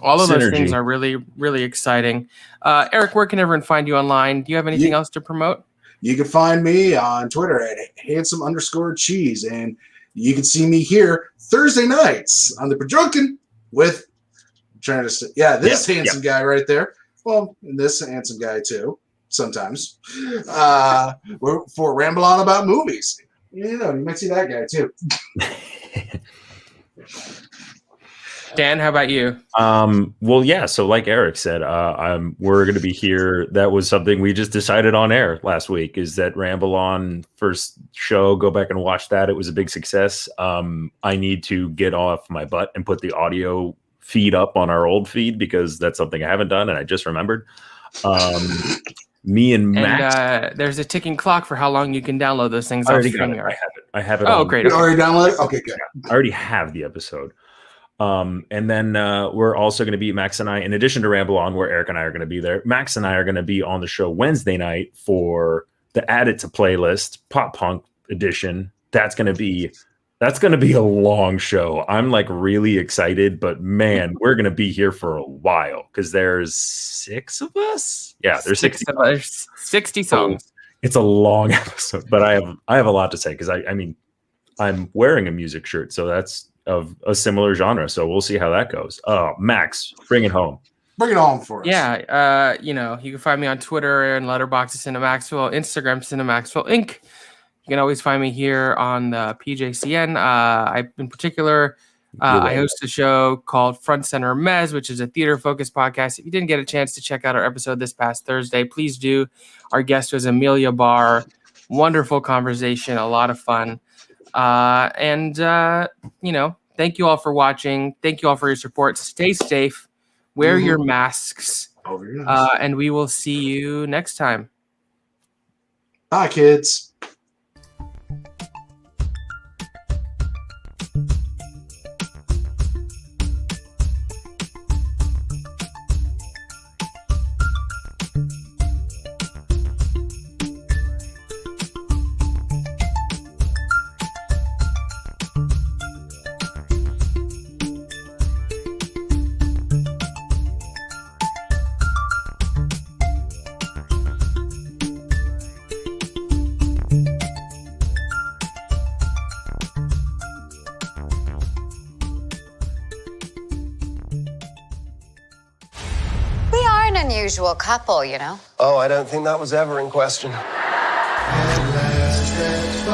All of those things are really, really exciting. Eric, where can everyone find you online? Do you have anything else to promote? You can find me on Twitter at handsome_cheese. And you can see me here Thursday nights on the Pedrunken with this handsome guy right there. Well, and this handsome guy too, sometimes. For Ramble On About Movies. You might see that guy too. Dan, how about you? Well, yeah. So, like Eric said, we're going to be here. That was something we just decided on air last week. Is that Ramble On first show? Go back and watch that. It was a big success. I need to get off my butt and put the audio feed up on our old feed because that's something I haven't done, and I just remembered. Me and Max. There's a ticking clock for how long you can download those things. I already got it. I have it. Oh, great! You already downloaded? Okay, good. I already have the episode. And then we're also going to be, Max and I, in addition to Ramble On, where Eric and I are going to be there, Max and I are going to be on the show Wednesday night for the Add It to Playlist Pop Punk edition. That's going to be a long show. I'm like really excited, but man, we're going to be here for a while because there's 6 of us. Yeah, there's 60 songs. It's a long episode, but I have a lot to say because I mean, I'm wearing a music shirt, so that's of a similar genre. So we'll see how that goes. Max, bring it home. Bring it home for us. Yeah. You can find me on Twitter and Letterboxd Cinemaxwell, Instagram Cinemaxwell Inc. You can always find me here on the PJCN. I host a show called Front Center Mez, which is a theater-focused podcast. If you didn't get a chance to check out our episode this past Thursday, please do. Our guest was Amelia Barr. Wonderful conversation, a lot of fun. Thank you all for watching. Thank you all for your support. Stay safe. Wear your masks. And we will see you next time. Bye, kids. Unusual couple, you know. Oh, I don't think that was ever in question. At last,